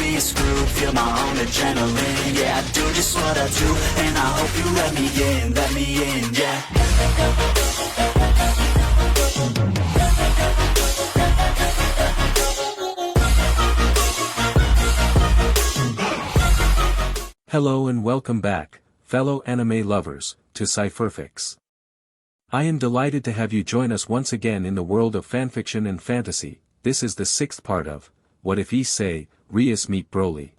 be screwed, feel my own adrenaline. Yeah, I do just what I do, and I hope you let me in, yeah. Hello and welcome back, fellow anime lovers, to Cypherfics. I am delighted to have you join us once again in the world of fanfiction and fantasy. This is the 6th part of What If Issei, Rias meet BROLY.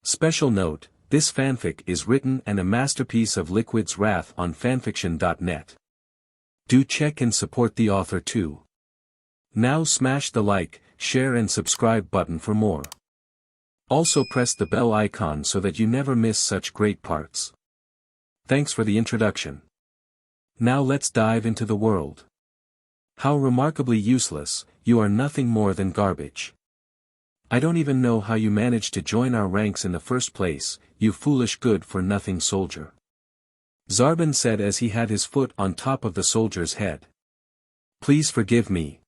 Special note, this fanfic is written and a masterpiece of Liquid's wrath on FANFICTIONnet. Do check and support the author too. Now smash the like, share and subscribe button for more. Also press the bell icon so that you never miss such great parts. Thanks for the introduction. Now let's dive into the world. How remarkably useless, you are nothing more than garbage. I don't even know how you managed to join our ranks in the first place, you foolish good-for-nothing soldier. Zarbon said as he had his foot on top of the soldier's head. Please forgive me.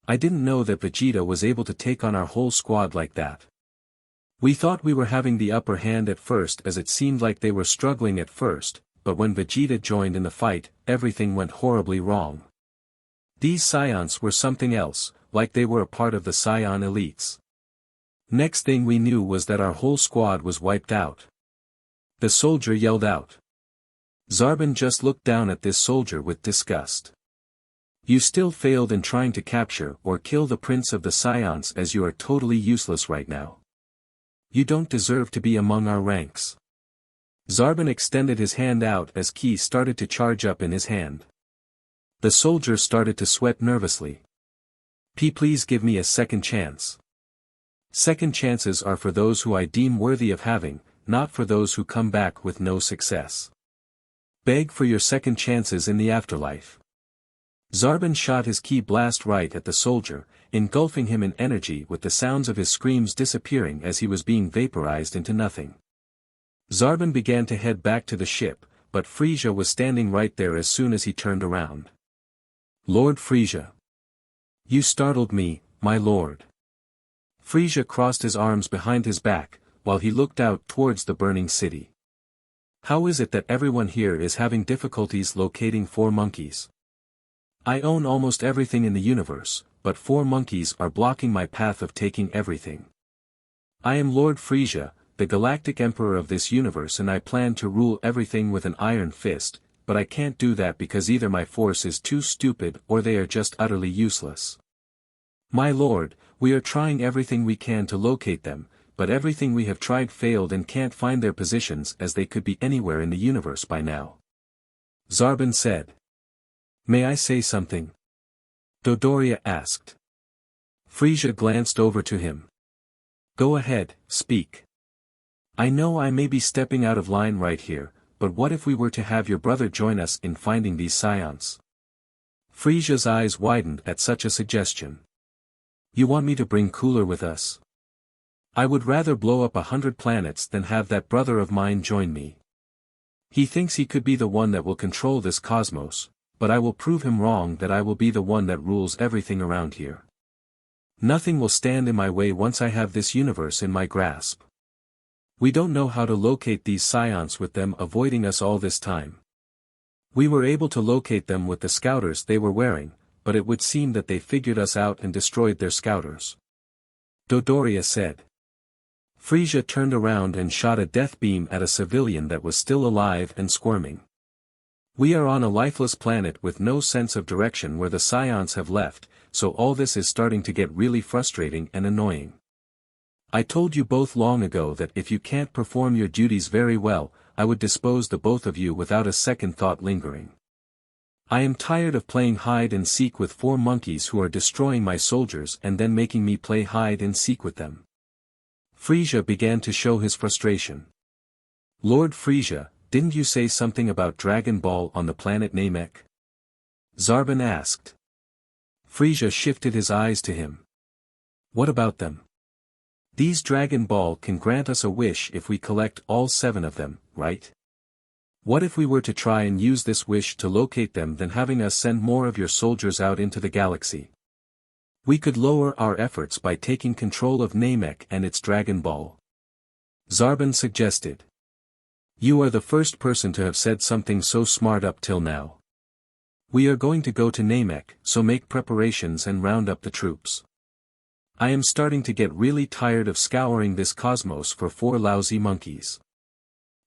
I didn't know that Vegeta was able to take on our whole squad like that. We thought we were having the upper hand at first as it seemed like they were struggling at first, but when Vegeta joined in the fight, everything went horribly wrong. These Saiyans were something else, like they were a part of the Saiyan elites. Next thing we knew was that our whole squad was wiped out. The soldier yelled out. Zarbon just looked down at this soldier with disgust. You still failed in trying to capture or kill the prince of the Saiyans as you are totally useless right now. You don't deserve to be among our ranks. Zarbon extended his hand out as Ki started to charge up in his hand. The soldier started to sweat nervously. Please give me a second chance. Second chances are for those who I deem worthy of having, not for those who come back with no success. Beg for your second chances in the afterlife. Zarbon shot his ki blast right at the soldier, engulfing him in energy with the sounds of his screams disappearing as he was being vaporized into nothing. Zarbon began to head back to the ship, but Frieza was standing right there as soon as he turned around. Lord Frieza. You startled me, my lord. Frieza crossed his arms behind his back, while he looked out towards the burning city. How is it that everyone here is having difficulties locating 4 monkeys? I own almost everything in the universe, but 4 monkeys are blocking my path of taking everything. I am Lord Frieza, the galactic emperor of this universe, and I plan to rule everything with an iron fist, but I can't do that because either my force is too stupid or they are just utterly useless. My lord, we are trying everything we can to locate them, but everything we have tried failed and can't find their positions as they could be anywhere in the universe by now. Zarbon said. May I say something? Dodoria asked. Frieza glanced over to him. Go ahead, speak. I know I may be stepping out of line right here, but what if we were to have your brother join us in finding these Saiyans? Frieza's eyes widened at such a suggestion. You want me to bring Cooler with us? I would rather blow up 100 planets than have that brother of mine join me. He thinks he could be the one that will control this cosmos, but I will prove him wrong that I will be the one that rules everything around here. Nothing will stand in my way once I have this universe in my grasp. We don't know how to locate these Saiyans with them avoiding us all this time. We were able to locate them with the scouters they were wearing, but it would seem that they figured us out and destroyed their scouters. Dodoria said. Frieza turned around and shot a death beam at a civilian that was still alive and squirming. We are on a lifeless planet with no sense of direction where the Saiyans have left, so all this is starting to get really frustrating and annoying. I told you both long ago that if you can't perform your duties very well, I would dispose the both of you without a second thought lingering. I am tired of playing hide and seek with 4 monkeys who are destroying my soldiers and then making me play hide and seek with them. Frieza began to show his frustration. Lord Frieza, didn't you say something about Dragon Ball on the planet Namek? Zarbon asked. Frieza shifted his eyes to him. What about them? These Dragon Ball can grant us a wish if we collect all 7 of them, right? What if we were to try and use this wish to locate them than having us send more of your soldiers out into the galaxy? We could lower our efforts by taking control of Namek and its Dragon Ball. Zarbon suggested. You are the first person to have said something so smart up till now. We are going to go to Namek, so make preparations and round up the troops. I am starting to get really tired of scouring this cosmos for 4 lousy monkeys.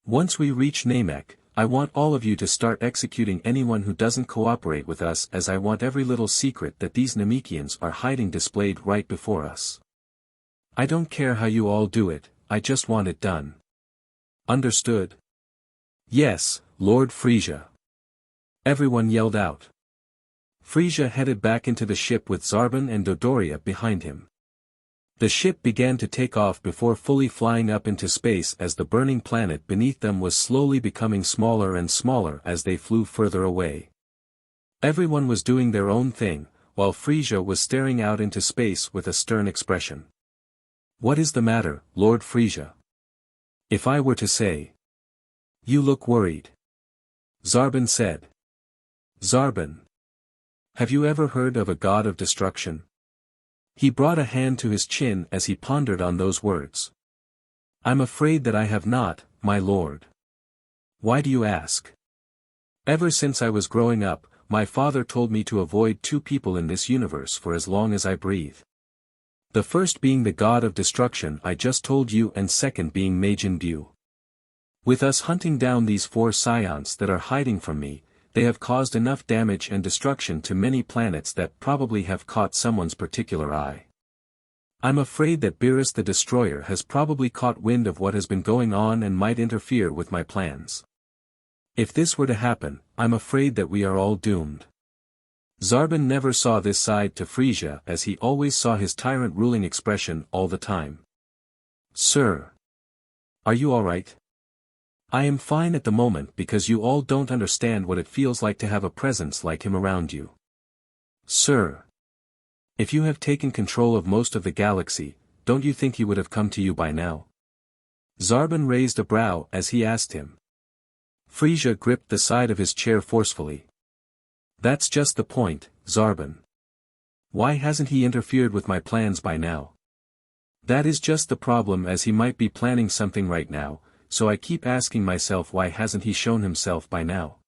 Once we reach Namek, I want all of you to start executing anyone who doesn't cooperate with us, as I want every little secret that these Namekians are hiding displayed right before us. I don't care how you all do it, I just want it done. Understood? Yes, Lord Frieza. Everyone yelled out. Frieza headed back into the ship with Zarbon and Dodoria behind him. The ship began to take off before fully flying up into space, as the burning planet beneath them was slowly becoming smaller and smaller as they flew further away. Everyone was doing their own thing, while Frieza was staring out into space with a stern expression. What is the matter, Lord Frieza? If I were to say. You look worried. Zarbon said. Zarbon. Have you ever heard of a god of destruction? He brought a hand to his chin as he pondered on those words. I'm afraid that I have not, my lord. Why do you ask? Ever since I was growing up, my father told me to avoid 2 people in this universe for as long as I breathe. The first being the god of destruction I just told you, and second being Majin Buu. With us hunting down these 4 Saiyans that are hiding from me, they have caused enough damage and destruction to many planets that probably have caught someone's particular eye. I'm afraid that Beerus the Destroyer has probably caught wind of what has been going on and might interfere with my plans. If this were to happen, I'm afraid that we are all doomed. Zarbon never saw this side to Frieza, as he always saw his tyrant ruling expression all the time. Sir. Are you alright? I am fine at the moment, because you all don't understand what it feels like to have a presence like him around you. Sir. If you have taken control of most of the galaxy, don't you think he would have come to you by now? Zarbon raised a brow as he asked him. Frieza gripped the side of his chair forcefully. That's just the point, Zarbon. Why hasn't he interfered with my plans by now? That is just the problem, as he might be planning something right now, so I keep asking myself, why hasn't he shown himself by now?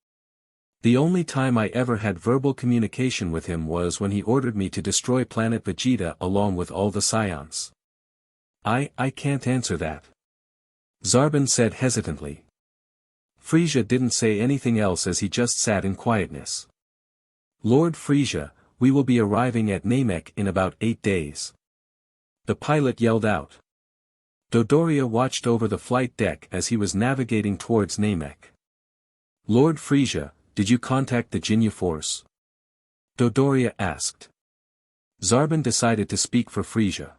The only time I ever had verbal communication with him was when he ordered me to destroy planet Vegeta along with all the Saiyans. I can't answer that. Zarbon said hesitantly. Frieza didn't say anything else as he just sat in quietness. Lord Frieza, we will be arriving at Namek in about 8 days. The pilot yelled out. Dodoria watched over the flight deck as he was navigating towards Namek. Lord Frieza, did you contact the Jinyu force? Dodoria asked. Zarbon decided to speak for Frieza.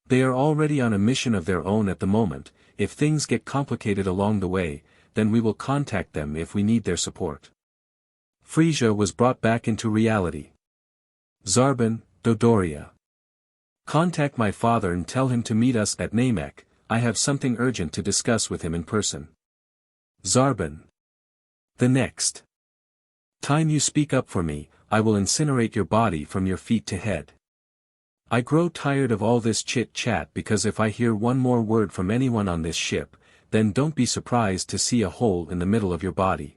They are already on a mission of their own at the moment. If things get complicated along the way, then we will contact them if we need their support. Frieza was brought back into reality. Zarbon, Dodoria. Contact my father and tell him to meet us at Namek. I have something urgent to discuss with him in person. Zarbon. The next time you speak up for me, I will incinerate your body from your feet to head. I grow tired of all this chit-chat, because if I hear one more word from anyone on this ship, then don't be surprised to see a hole in the middle of your body.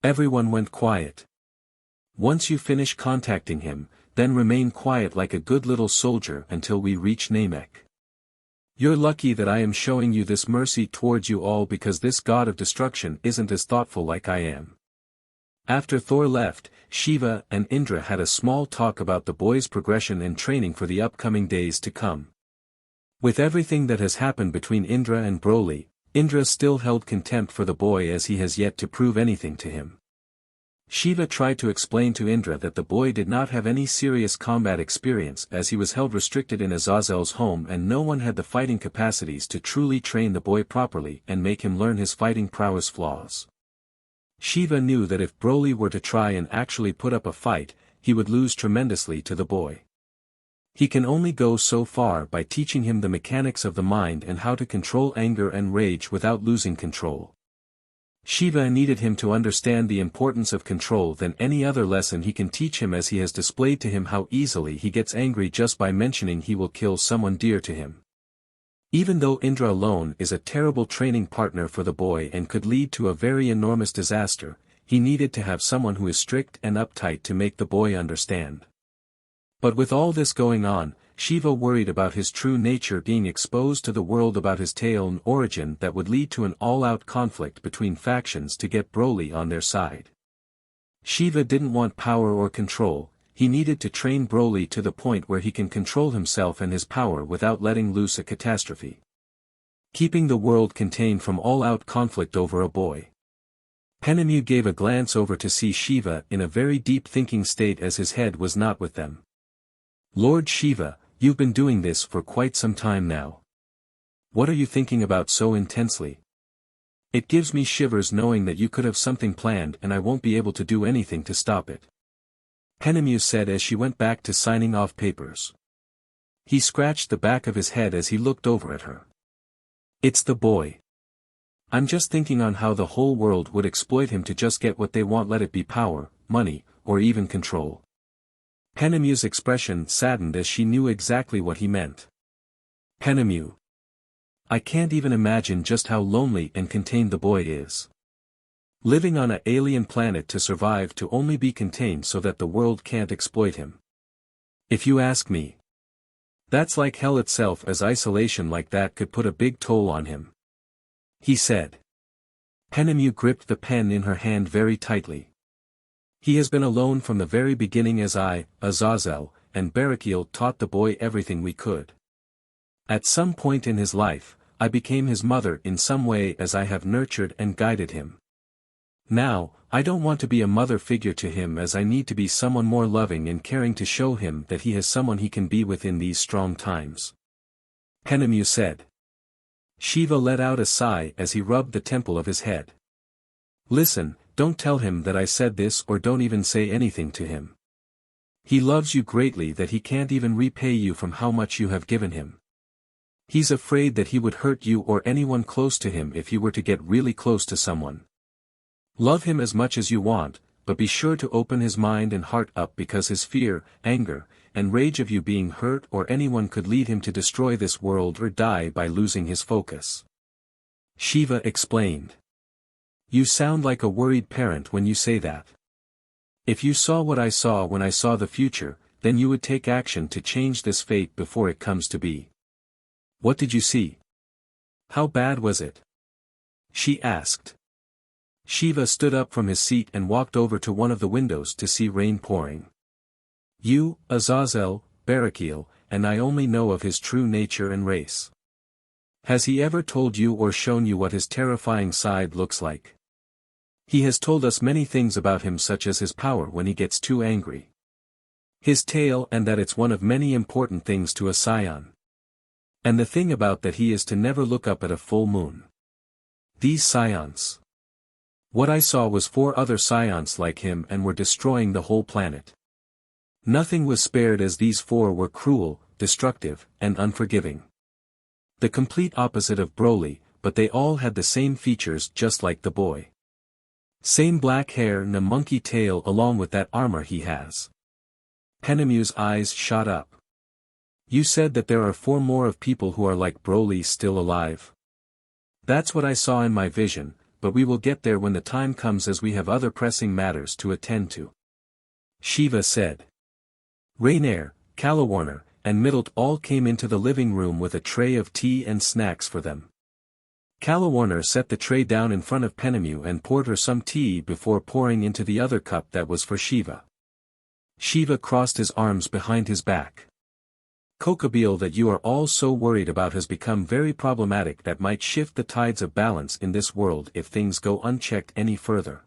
Everyone went quiet. Once you finish contacting him, then remain quiet like a good little soldier until we reach Namek. You're lucky that I am showing you this mercy towards you all, because this god of destruction isn't as thoughtful like I am. After Thor left, Shiva and Indra had a small talk about the boys' progression and training for the upcoming days to come. With everything that has happened between Indra and BROLY, Indra still held contempt for the boy, as he has yet to prove anything to him. Shiva tried to explain to Indra that the boy did not have any serious combat experience, as he was held restricted in Azazel's home, and no one had the fighting capacities to truly train the boy properly and make him learn his fighting prowess flaws. Shiva knew that if BROLY were to try and actually put up a fight, he would lose tremendously to the boy. He can only go so far by teaching him the mechanics of the mind and how to control anger and rage without losing control. Shiva needed him to understand the importance of control than any other lesson he can teach him, as he has displayed to him how easily he gets angry just by mentioning he will kill someone dear to him. Even though Indra alone is a terrible training partner for the boy and could lead to a very enormous disaster, he needed to have someone who is strict and uptight to make the boy understand. But with all this going on, Shiva worried about his true nature being exposed to the world, about his tale and origin that would lead to an all-out conflict between factions to get Broly on their side. Shiva didn't want power or control, he needed to train Broly to the point where he can control himself and his power without letting loose a catastrophe. Keeping the world contained from all-out conflict over a boy. Penemu gave a glance over to see Shiva in a very deep thinking state, as his head was not with them. Lord Shiva, you've been doing this for quite some time now. What are you thinking about so intensely? It gives me shivers knowing that you could have something planned and I won't be able to do anything to stop it. Penemu said as she went back to signing off papers. He scratched the back of his head as he looked over at her. It's the boy. I'm just thinking on how the whole world would exploit him to just get what they want, let it be power, money, or even control. Penemu's expression saddened as she knew exactly what he meant. Penemu. I can't even imagine just how lonely and contained the boy is. Living on an alien planet to survive, to only be contained so that the world can't exploit him. If you ask me. That's like hell itself, as isolation like that could put a big toll on him. He said. Penemu gripped the pen in her hand very tightly. He has been alone from the very beginning, as I, Azazel, and Barakiel taught the boy everything we could. At some point in his life, I became his mother in some way, as I have nurtured and guided him. Now, I don't want to be a mother figure to him, as I need to be someone more loving and caring to show him that he has someone he can be with in these strong times. Penemu said. Shiva let out a sigh as he rubbed the temple of his head. Listen, don't tell him that I said this, or don't even say anything to him. He loves you greatly, that he can't even repay you from how much you have given him. He's afraid that he would hurt you or anyone close to him if you were to get really close to someone. Love him as much as you want, but be sure to open his mind and heart up, because his fear, anger, and rage of you being hurt or anyone could lead him to destroy this world or die by losing his focus. Shiva explained. You sound like a worried parent when you say that. If you saw what I saw when I saw the future, then you would take action to change this fate before it comes to be. What did you see? How bad was it? She asked. Shiva stood up from his seat and walked over to one of the windows to see rain pouring. You, Azazel, Barakiel, and I only know of his true nature and race. Has he ever told you or shown you what his terrifying side looks like? He has told us many things about him, such as his power when he gets too angry. His tail, and that it's one of many important things to a Saiyan. And the thing about that, he is to never look up at a full moon. These Saiyans. What I saw was 4 other Saiyans like him and were destroying the whole planet. Nothing was spared, as these 4 were cruel, destructive, and unforgiving. The complete opposite of Broly, but they all had the same features just like the boy. Same black hair and a monkey tail along with that armor he has. Penemu's eyes shot up. You said that there are 4 more of people who are like Broly still alive. That's what I saw in my vision, but we will get there when the time comes, as we have other pressing matters to attend to. Shiva said. Rainier, Calawarner, and Middlet all came into the living room with a tray of tea and snacks for them. Calawarner set the tray down in front of Penemu and poured her some tea before pouring into the other cup that was for Shiva. Shiva crossed his arms behind his back. Kokabeel, that you are all so worried about has become very problematic, that might shift the tides of balance in this world if things go unchecked any further.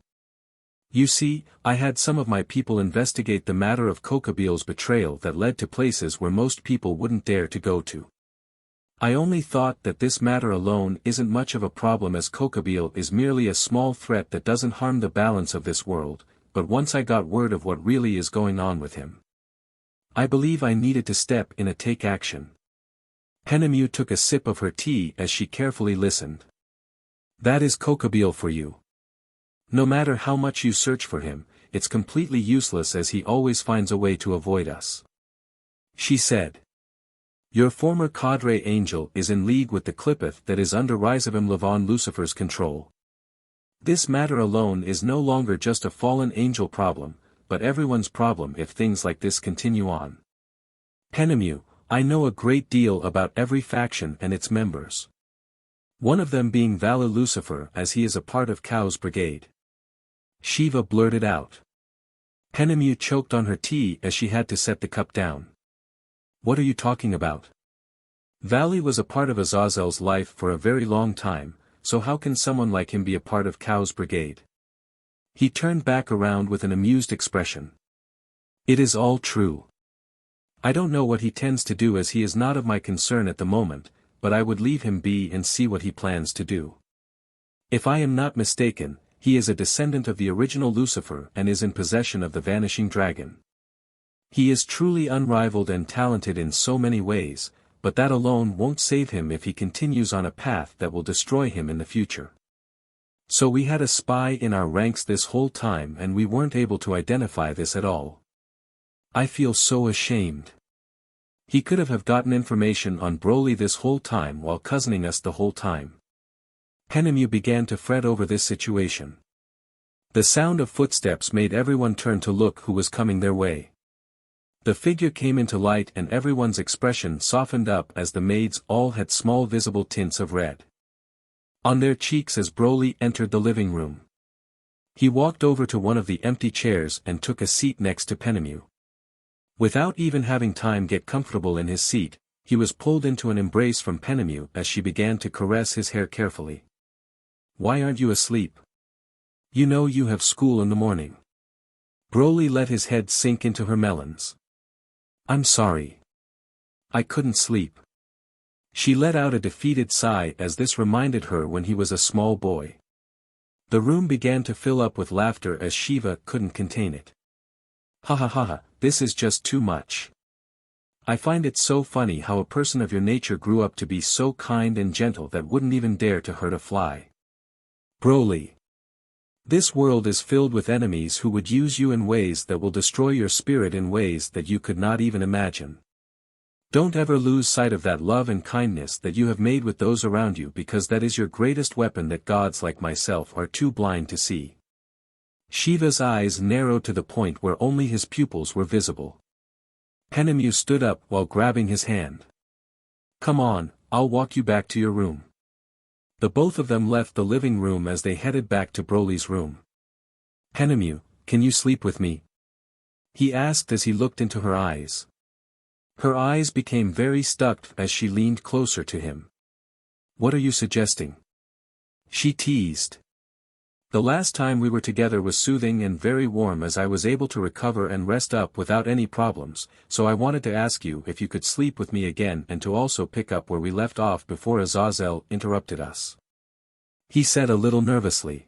You see, I had some of my people investigate the matter of Kokabeel's betrayal that led to places where most people wouldn't dare to go to. I only thought that this matter alone isn't much of a problem, as Kokabeel is merely a small threat that doesn't harm the balance of this world, but once I got word of what really is going on with him, I believe I needed to step in and take action. Penemu took a sip of her tea as she carefully listened. That is Kokabeel for you. No matter how much you search for him, it's completely useless as he always finds a way to avoid us. She said. Your former cadre angel is in league with the Clippeth that is under Risavim Levon Lucifer's control. This matter alone is no longer just a fallen angel problem, but everyone's problem if things like this continue on. Penemu, I know a great deal about every faction and its members. One of them being Valor Lucifer as he is a part of Kao's brigade. Shiva blurted out. Penemu choked on her tea as she had to set the cup down. What are you talking about? Valley was a part of Azazel's life for a very long time, so how can someone like him be a part of Kao's brigade? He turned back around with an amused expression. It is all true. I don't know what he tends to do as he is not of my concern at the moment, but I would leave him be and see what he plans to do. If I am not mistaken, he is a descendant of the original Lucifer and is in possession of the vanishing dragon. He is truly unrivaled and talented in so many ways, but that alone won't save him if he continues on a path that will destroy him in the future. So we had a spy in our ranks this whole time and we weren't able to identify this at all. I feel so ashamed. He could have gotten information on BROLY this whole time while cousining us the whole time. Penemu began to fret over this situation. The sound of footsteps made everyone turn to look who was coming their way. The figure came into light and everyone's expression softened up as the maids all had small visible tints of red on their cheeks as BROLY entered the living room. He walked over to one of the empty chairs and took a seat next to Penemu. Without even having time get comfortable in his seat, he was pulled into an embrace from Penemu as she began to caress his hair carefully. Why aren't you asleep? You know you have school in the morning. BROLY let his head sink into her melons. I'm sorry. I couldn't sleep. She let out a defeated sigh as this reminded her when he was a small boy. The room began to fill up with laughter as Shiva couldn't contain it. Ha ha ha ha, this is just too much. I find it so funny how a person of your nature grew up to be so kind and gentle that wouldn't even dare to hurt a fly. BROLY. This world is filled with enemies who would use you in ways that will destroy your spirit in ways that you could not even imagine. Don't ever lose sight of that love and kindness that you have made with those around you because that is your greatest weapon that gods like myself are too blind to see. Shiva's eyes narrowed to the point where only his pupils were visible. Penemu stood up while grabbing his hand. Come on, I'll walk you back to your room. The both of them left the living room as they headed back to BROLY's room. Penemu, can you sleep with me? He asked as he looked into her eyes. Her eyes became very stuck as she leaned closer to him. What are you suggesting? She teased. The last time we were together was soothing and very warm as I was able to recover and rest up without any problems, so I wanted to ask you if you could sleep with me again and to also pick up where we left off before Azazel interrupted us. He said a little nervously.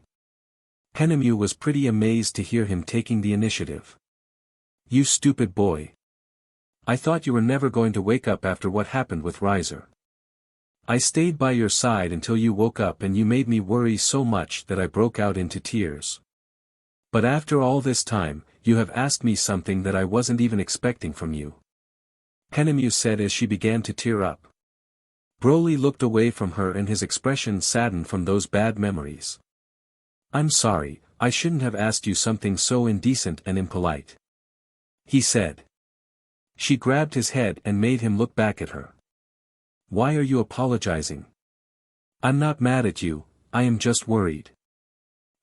Penemu was pretty amazed to hear him taking the initiative. You stupid boy. I thought you were never going to wake up after what happened with Riser. I stayed by your side until you woke up and you made me worry so much that I broke out into tears. But after all this time, you have asked me something that I wasn't even expecting from you. Penemu said as she began to tear up. BROLY looked away from her and his expression saddened from those bad memories. I'm sorry, I shouldn't have asked you something so indecent and impolite. He said. She grabbed his head and made him look back at her. Why are you apologizing? I'm not mad at you, I am just worried.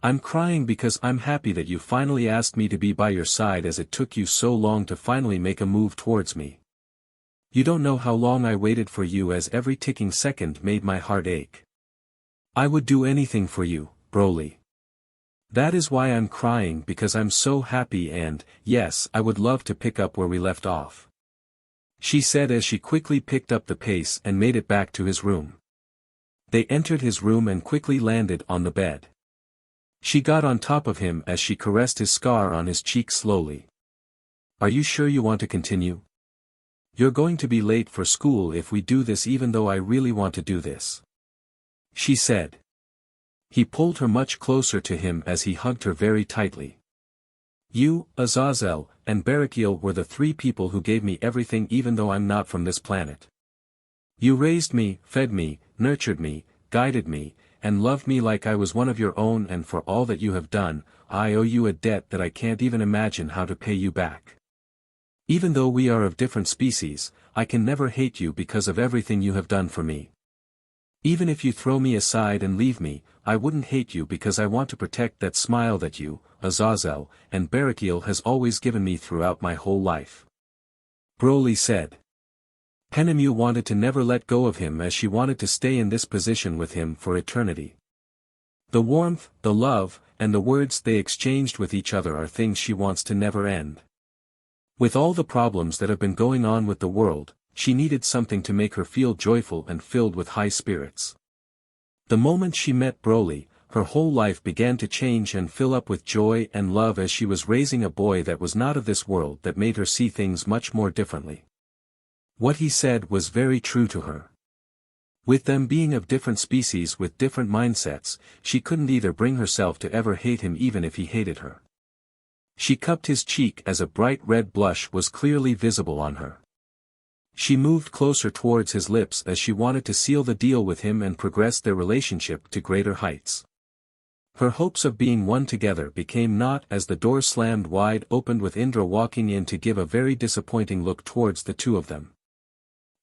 I'm crying because I'm happy that you finally asked me to be by your side as it took you so long to finally make a move towards me. You don't know how long I waited for you as every ticking second made my heart ache. I would do anything for you, BROLY. That is why I'm crying because I'm so happy and, yes, I would love to pick up where we left off. She said as she quickly picked up the pace and made it back to his room. They entered his room and quickly landed on the bed. She got on top of him as she caressed his scar on his cheek slowly. Are you sure you want to continue? You're going to be late for school if we do this even though I really want to do this. She said. He pulled her much closer to him as he hugged her very tightly. You, Azazel, and Barakiel were the three people who gave me everything even though I'm not from this planet. You raised me, fed me, nurtured me, guided me, and loved me like I was one of your own, and for all that you have done, I owe you a debt that I can't even imagine how to pay you back. Even though we are of different species, I can never hate you because of everything you have done for me. Even if you throw me aside and leave me, I wouldn't hate you because I want to protect that smile that you, Azazel, and Barakiel has always given me throughout my whole life. BROLY said. Penemu wanted to never let go of him as she wanted to stay in this position with him for eternity. The warmth, the love, and the words they exchanged with each other are things she wants to never end. With all the problems that have been going on with the world, she needed something to make her feel joyful and filled with high spirits. The moment she met BROLY, her whole life began to change and fill up with joy and love as she was raising a boy that was not of this world that made her see things much more differently. What he said was very true to her. With them being of different species with different mindsets, she couldn't either bring herself to ever hate him even if he hated her. She cupped his cheek as a bright red blush was clearly visible on her. She moved closer towards his lips as she wanted to seal the deal with him and progress their relationship to greater heights. Her hopes of being one together became naught as the door slammed wide open with Indra walking in to give a very disappointing look towards the two of them.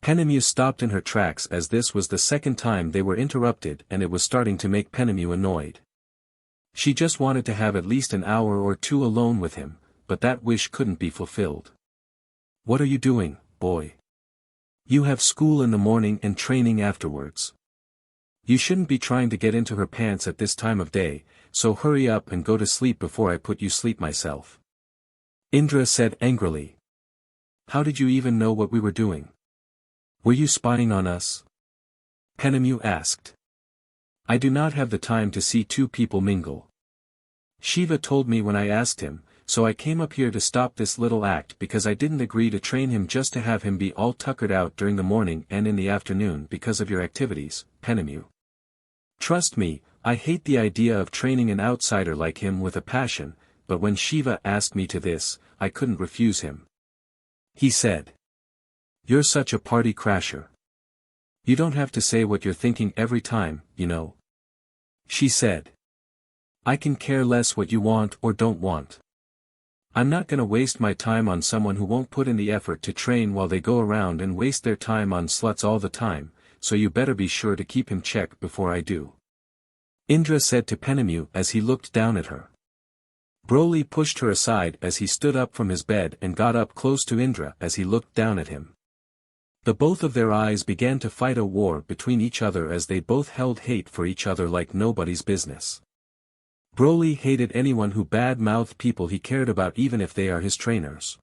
Penemu stopped in her tracks as this was the second time they were interrupted and it was starting to make Penemu annoyed. She just wanted to have at least an hour or two alone with him, but that wish couldn't be fulfilled. What are you doing, boy? You have school in the morning and training afterwards. You shouldn't be trying to get into her pants at this time of day, so hurry up and go to sleep before I put you sleep myself. Indra said angrily. How did you even know what we were doing? Were you spying on us? Penemu asked. I do not have the time to see two people mingle. Shiva told me when I asked him, so I came up here to stop this little act because I didn't agree to train him just to have him be all tuckered out during the morning and in the afternoon because of your activities, Penemu. Trust me, I hate the idea of training an outsider like him with a passion, but when Shiva asked me to this, I couldn't refuse him. He said. You're such a party crasher. You don't have to say what you're thinking every time, you know. She said. I can care less what you want or don't want. I'm not gonna waste my time on someone who won't put in the effort to train while they go around and waste their time on sluts all the time, so you better be sure to keep him checked before I do. Indra said to Penemu as he looked down at her. BROLY pushed her aside as he stood up from his bed and got up close to Indra as he looked down at him. The both of their eyes began to fight a war between each other as they both held hate for each other like nobody's business. BROLY hated anyone who bad-mouthed people he cared about even if they are his trainers.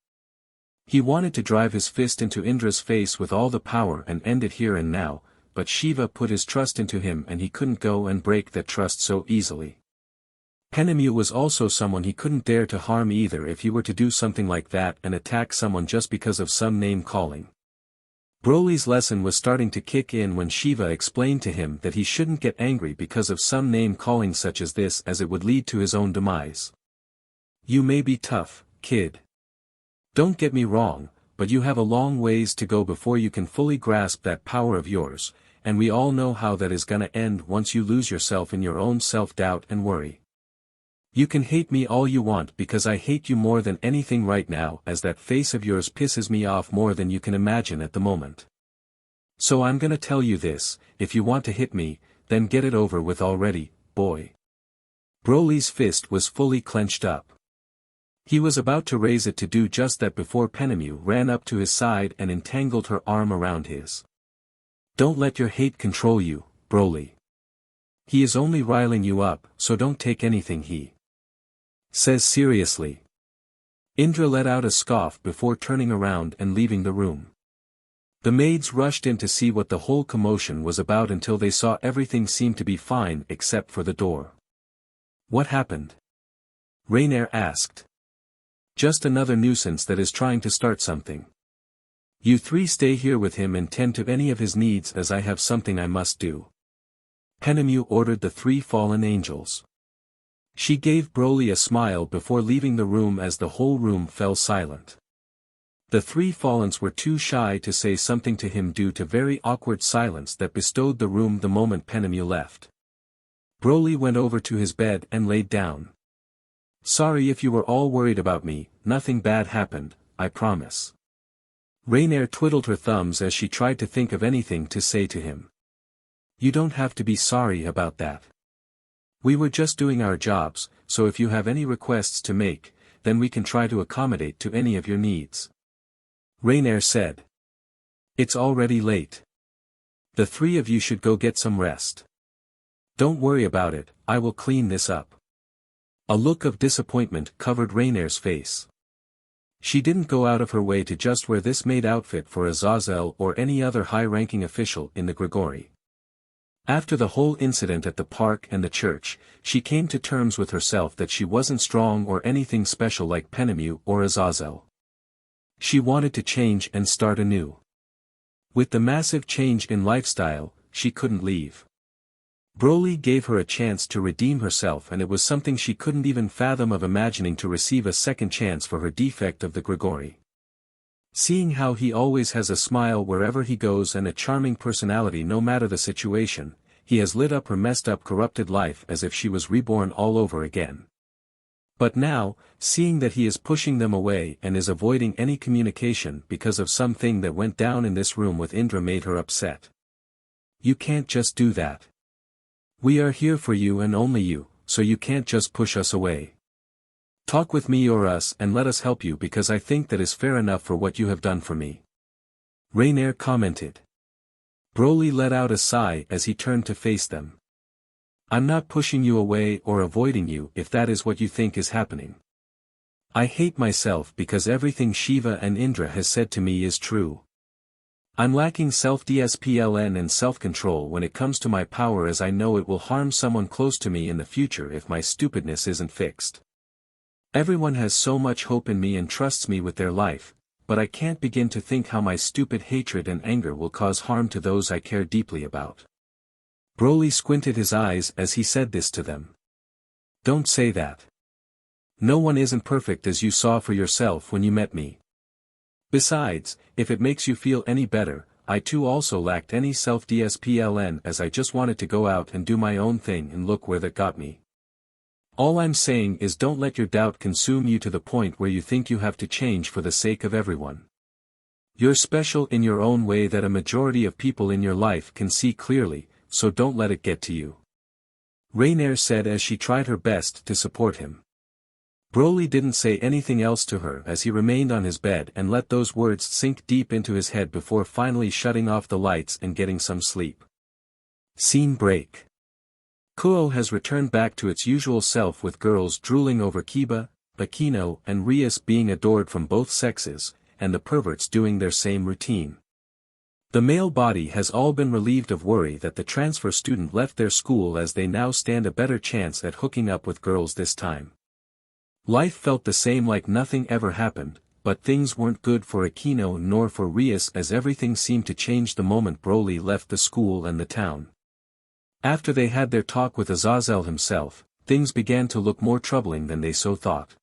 He wanted to drive his fist into Indra's face with all the power and end it here and now, but Shiva put his trust into him and he couldn't go and break that trust so easily. Penemu was also someone he couldn't dare to harm either if he were to do something like that and attack someone just because of some name-calling. BROLY's lesson was starting to kick in when Shiva explained to him that he shouldn't get angry because of some name-calling such as this as it would lead to his own demise. You may be tough, kid. Don't get me wrong, but you have a long ways to go before you can fully grasp that power of yours, and we all know how that is gonna end once you lose yourself in your own self-doubt and worry. You can hate me all you want because I hate you more than anything right now as that face of yours pisses me off more than you can imagine at the moment. So I'm gonna tell you this, if you want to hit me, then get it over with already, boy. BROLY's fist was fully clenched up. He was about to raise it to do just that before Penemu ran up to his side and entangled her arm around his. Don't let your hate control you, BROLY. He is only riling you up, so don't take anything he says seriously. Indra let out a scoff before turning around and leaving the room. The maids rushed in to see what the whole commotion was about until they saw everything seemed to be fine except for the door. What happened? Rainier asked. Just another nuisance that is trying to start something. You three stay here with him and tend to any of his needs as I have something I must do. Penemu ordered the 3 fallen angels. She gave BROLY a smile before leaving the room as the whole room fell silent. The 3 fallens were too shy to say something to him due to very awkward silence that bestowed the room the moment Penemu left. BROLY went over to his bed and laid down. "Sorry if you were all worried about me, nothing bad happened, I promise." Rainier twiddled her thumbs as she tried to think of anything to say to him. "You don't have to be sorry about that. We were just doing our jobs, so if you have any requests to make, then we can try to accommodate to any of your needs," Rainier said. "It's already late. The 3 of you should go get some rest. Don't worry about it, I will clean this up." A look of disappointment covered Rainier's face. She didn't go out of her way to just wear this maid outfit for Azazel or any other high-ranking official in the Grigori. After the whole incident at the park and the church, she came to terms with herself that she wasn't strong or anything special like Penemu or Azazel. She wanted to change and start anew. With the massive change in lifestyle, she couldn't leave. BROLY gave her a chance to redeem herself, and it was something she couldn't even fathom of imagining, to receive a second chance for her defect of the Grigori. Seeing how he always has a smile wherever he goes and a charming personality no matter the situation, he has lit up her messed up corrupted life as if she was reborn all over again. But now, seeing that he is pushing them away and is avoiding any communication because of something that went down in this room with Indra, made her upset. "You can't just do that. We are here for you and only you, so you can't just push us away. Talk with me or us and let us help you, because I think that is fair enough for what you have done for me," Rainier commented. BROLY let out a sigh as he turned to face them. "I'm not pushing you away or avoiding you if that is what you think is happening. I hate myself because everything Shiva and Indra has said to me is true. I'm lacking self-discipline and self-control when it comes to my power, as I know it will harm someone close to me in the future if my stupidness isn't fixed. Everyone has so much hope in me and trusts me with their life, but I can't begin to think how my stupid hatred and anger will cause harm to those I care deeply about." BROLY squinted his eyes as he said this to them. "Don't say that. No one isn't perfect, as you saw for yourself when you met me. Besides, if it makes you feel any better, I too also lacked any self-discipline, as I just wanted to go out and do my own thing, and look where that got me. All I'm saying is, don't let your doubt consume you to the point where you think you have to change for the sake of everyone. You're special in your own way that a majority of people in your life can see clearly, so don't let it get to you," Rainier said as she tried her best to support him. BROLY didn't say anything else to her as he remained on his bed and let those words sink deep into his head before finally shutting off the lights and getting some sleep. Scene break. Kuo has returned back to its usual self, with girls drooling over Kiba, Bakino and Rias being adored from both sexes, and the perverts doing their same routine. The male body has all been relieved of worry that the transfer student left their school, as they now stand a better chance at hooking up with girls this time. Life felt the same, like nothing ever happened, but things weren't good for Aquino nor for Rias, as everything seemed to change the moment BROLY left the school and the town. After they had their talk with Azazel himself, things began to look more troubling than they so thought.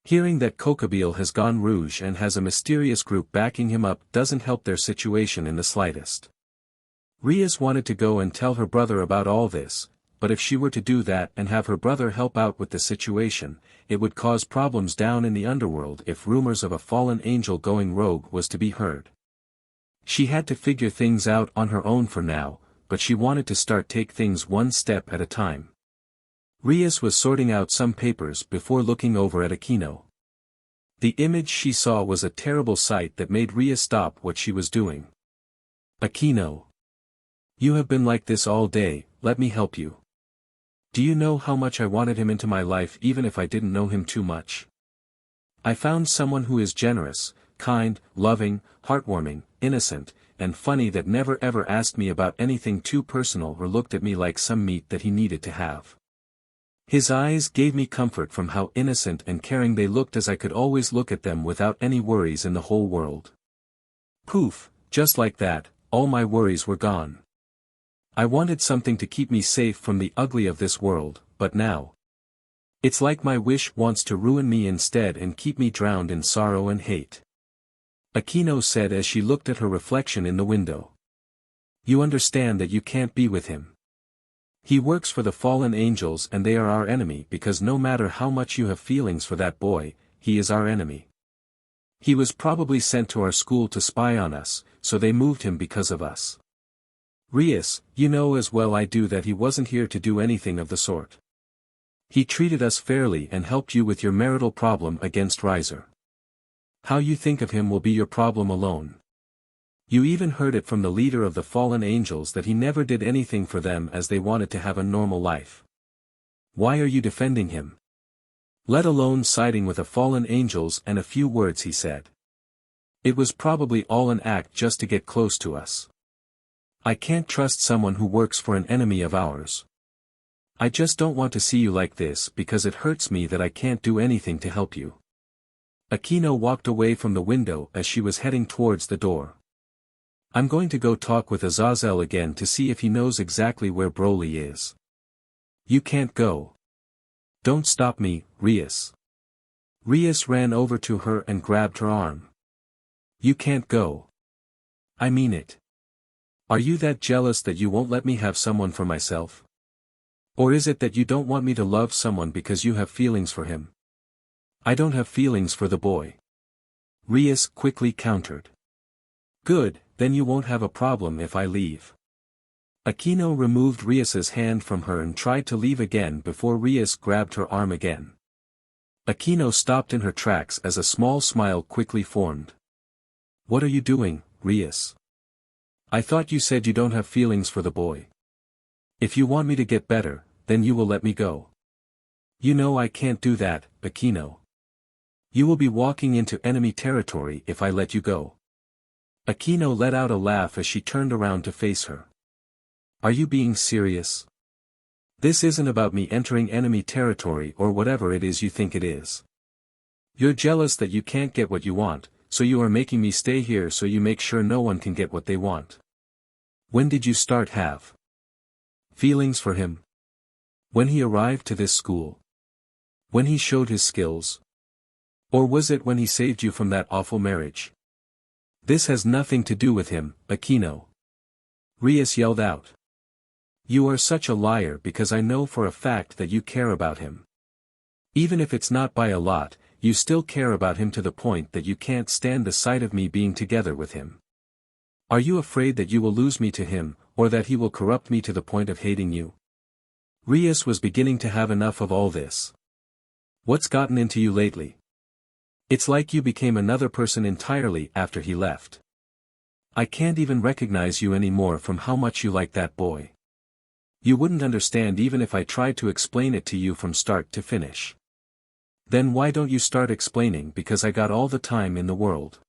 Hearing that Kokobile has gone rouge and has a mysterious group backing him up doesn't help their situation in the slightest. Rias wanted to go and tell her brother about all this, but if she were to do that and have her brother help out with the situation, it would cause problems down in the underworld if rumors of a fallen angel going rogue was to be heard. She had to figure things out on her own for now, but she wanted to take things one step at a time. Rias was sorting out some papers before looking over at Aquino. The image she saw was a terrible sight that made Rias stop what she was doing. "Aquino. You have been like this all day, let me help you. Do you know how much I wanted him into my life, even if I didn't know him too much? I found someone who is generous, kind, loving, heartwarming, innocent, and funny, that never ever asked me about anything too personal or looked at me like some meat that he needed to have. His eyes gave me comfort from how innocent and caring they looked, as I could always look at them without any worries in the whole world. Poof, just like that, all my worries were gone. I wanted something to keep me safe from the ugly of this world, but now. It's like my wish wants to ruin me instead and keep me drowned in sorrow and hate. Akino said as she looked at her reflection in the window. You understand that you can't be with him. He works for the fallen angels and they are our enemy because no matter how much you have feelings for that boy, he is our enemy. He was probably sent to our school to spy on us, so they moved him because of us. Rias, you know as well I do that he wasn't here to do anything of the sort. He treated us fairly and helped you with your marital problem against Riser. How you think of him will be your problem alone. You even heard it from the leader of the fallen angels that he never did anything for them as they wanted to have a normal life. Why are you defending him? Let alone siding with the fallen angels and a few words he said. It was probably all an act just to get close to us. I can't trust someone who works for an enemy of ours. I just don't want to see you like this because it hurts me that I can't do anything to help you. Akino walked away from the window as she was heading towards the door. I'm going to go talk with Azazel again to see if he knows exactly where BROLY is. You can't go. Don't stop me, Rias. Rias ran over to her and grabbed her arm. You can't go. I mean it. Are you that jealous that you won't let me have someone for myself? Or is it that you don't want me to love someone because you have feelings for him? I don't have feelings for the boy. Rias quickly countered. Good, then you won't have a problem if I leave. Akino removed Rias's hand from her and tried to leave again before Rias grabbed her arm again. Akino stopped in her tracks as a small smile quickly formed. What are you doing, Rias? I thought you said you don't have feelings for the boy. If you want me to get better, then you will let me go. You know I can't do that, Akino. You will be walking into enemy territory if I let you go. Akino let out a laugh as she turned around to face her. Are you being serious? This isn't about me entering enemy territory or whatever it is you think it is. You're jealous that you can't get what you want, so you are making me stay here so you make sure no one can get what they want. When did you start have feelings for him? When he arrived to this school? When he showed his skills? Or was it when he saved you from that awful marriage? This has nothing to do with him, Akino. Rias yelled out. You are such a liar because I know for a fact that you care about him. Even if it's not by a lot, you still care about him to the point that you can't stand the sight of me being together with him. Are you afraid that you will lose me to him, or that he will corrupt me to the point of hating you? Rias was beginning to have enough of all this. What's gotten into you lately? It's like you became another person entirely after he left. I can't even recognize you anymore from how much you like that boy. You wouldn't understand even if I tried to explain it to you from start to finish. Then why don't you start explaining because I got all the time in the world.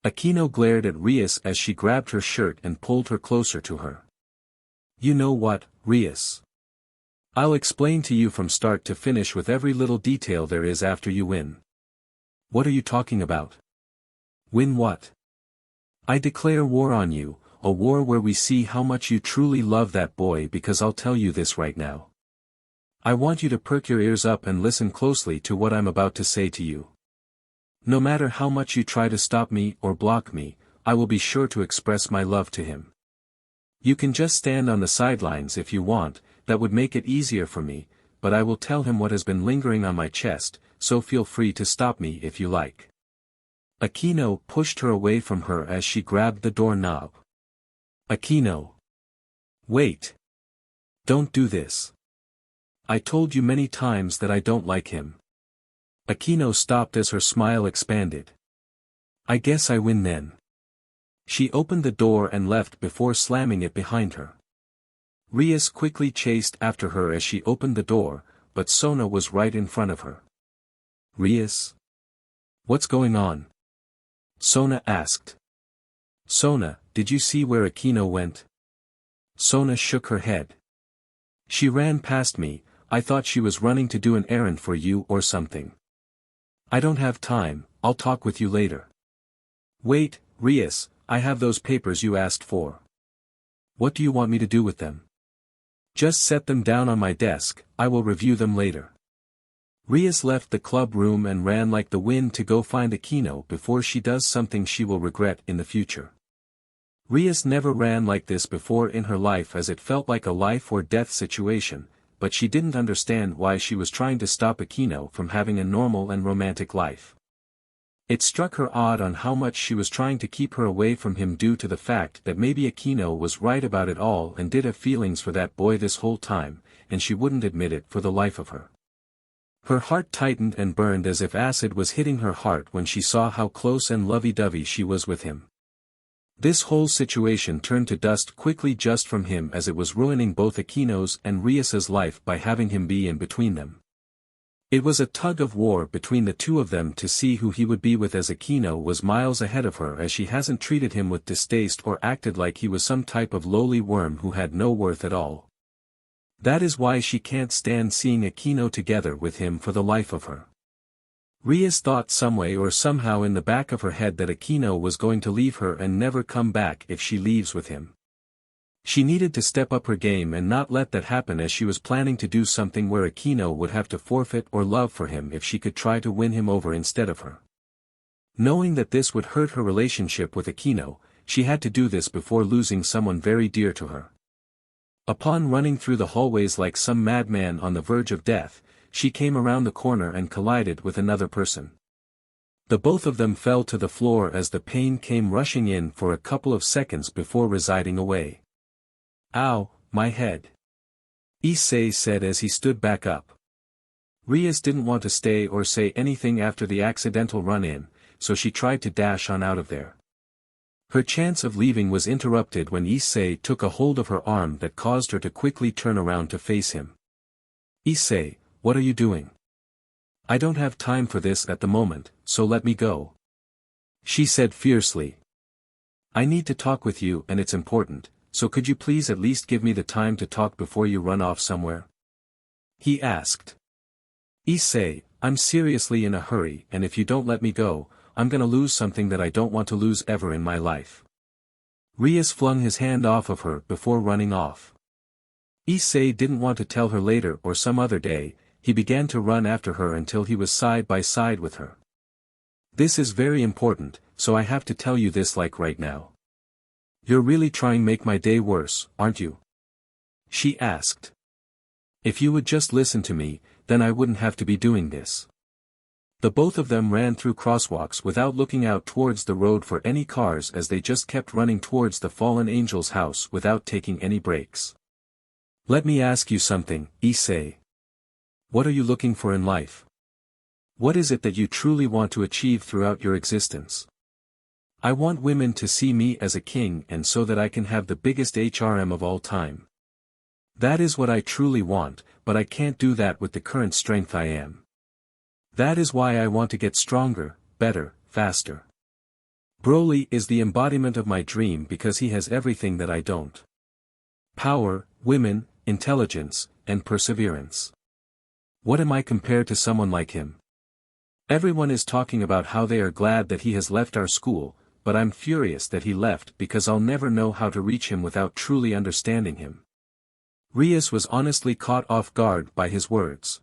Akino glared at Rias as she grabbed her shirt and pulled her closer to her. You know what, Rias? I'll explain to you from start to finish with every little detail there is after you win. What are you talking about? Win what? I declare war on you, a war where we see how much you truly love that boy because I'll tell you this right now. I want you to perk your ears up and listen closely to what I'm about to say to you. No matter how much you try to stop me or block me, I will be sure to express my love to him. You can just stand on the sidelines if you want, that would make it easier for me, but I will tell him what has been lingering on my chest, so feel free to stop me if you like. Akino pushed her away from her as she grabbed the doorknob. Akino. Wait. Don't do this. I told you many times that I don't like him. Akino stopped as her smile expanded. I guess I win then. She opened the door and left before slamming it behind her. Rias quickly chased after her as she opened the door, but Sona was right in front of her. Rias? What's going on? Sona asked. Sona, did you see where Akino went? Sona shook her head. She ran past me, I thought she was running to do an errand for you or something. I don't have time, I'll talk with you later. Wait, Rias, I have those papers you asked for. What do you want me to do with them? Just set them down on my desk, I will review them later. Rias left the club room and ran like the wind to go find Akino before she does something she will regret in the future. Rias never ran like this before in her life as it felt like a life or death situation, but she didn't understand why she was trying to stop Akino from having a normal and romantic life. It struck her odd on how much she was trying to keep her away from him due to the fact that maybe Akino was right about it all and did have feelings for that boy this whole time, and she wouldn't admit it for the life of her. Her heart tightened and burned as if acid was hitting her heart when she saw how close and lovey-dovey she was with him. This whole situation turned to dust quickly just from him as it was ruining both Akino's and Rias's life by having him be in between them. It was a tug of war between the two of them to see who he would be with, as Akino was miles ahead of her as she hasn't treated him with distaste or acted like he was some type of lowly worm who had no worth at all. That is why she can't stand seeing Akino together with him for the life of her. Rias thought some way or somehow in the back of her head that Akino was going to leave her and never come back if she leaves with him. She needed to step up her game and not let that happen, as she was planning to do something where Akino would have to forfeit or love for him if she could try to win him over instead of her. Knowing that this would hurt her relationship with Akino, she had to do this before losing someone very dear to her. Upon running through the hallways like some madman on the verge of death, she came around the corner and collided with another person. The both of them fell to the floor as the pain came rushing in for a couple of seconds before residing away. "Ow, my head," Issei said as he stood back up. Rias didn't want to stay or say anything after the accidental run-in, so she tried to dash on out of there. Her chance of leaving was interrupted when Issei took a hold of her arm that caused her to quickly turn around to face him. "Issei, what are you doing? I don't have time for this at the moment, so let me go," she said fiercely. "I need to talk with you and it's important, so could you please at least give me the time to talk before you run off somewhere?" he asked. "Issei, I'm seriously in a hurry, and if you don't let me go, I'm gonna lose something that I don't want to lose ever in my life." Rias flung his hand off of her before running off. Issei didn't want to tell her later or some other day. He began to run after her until he was side by side with her. "This is very important, so I have to tell you this like right now. You're really trying to make my day worse, aren't you?" she asked. "If you would just listen to me, then I wouldn't have to be doing this." The both of them ran through crosswalks without looking out towards the road for any cars as they just kept running towards the fallen angel's house without taking any breaks. "Let me ask you something, Issei. What are you looking for in life? What is it that you truly want to achieve throughout your existence?" "I want women to see me as a king and so that I can have the biggest HRM of all time. That is what I truly want, but I can't do that with the current strength I am. That is why I want to get stronger, better, faster. BROLY is the embodiment of my dream because he has everything that I don't. Power, women, intelligence, and perseverance. What am I compared to someone like him? Everyone is talking about how they are glad that he has left our school, but I'm furious that he left because I'll never know how to reach him without truly understanding him." Rias was honestly caught off guard by his words.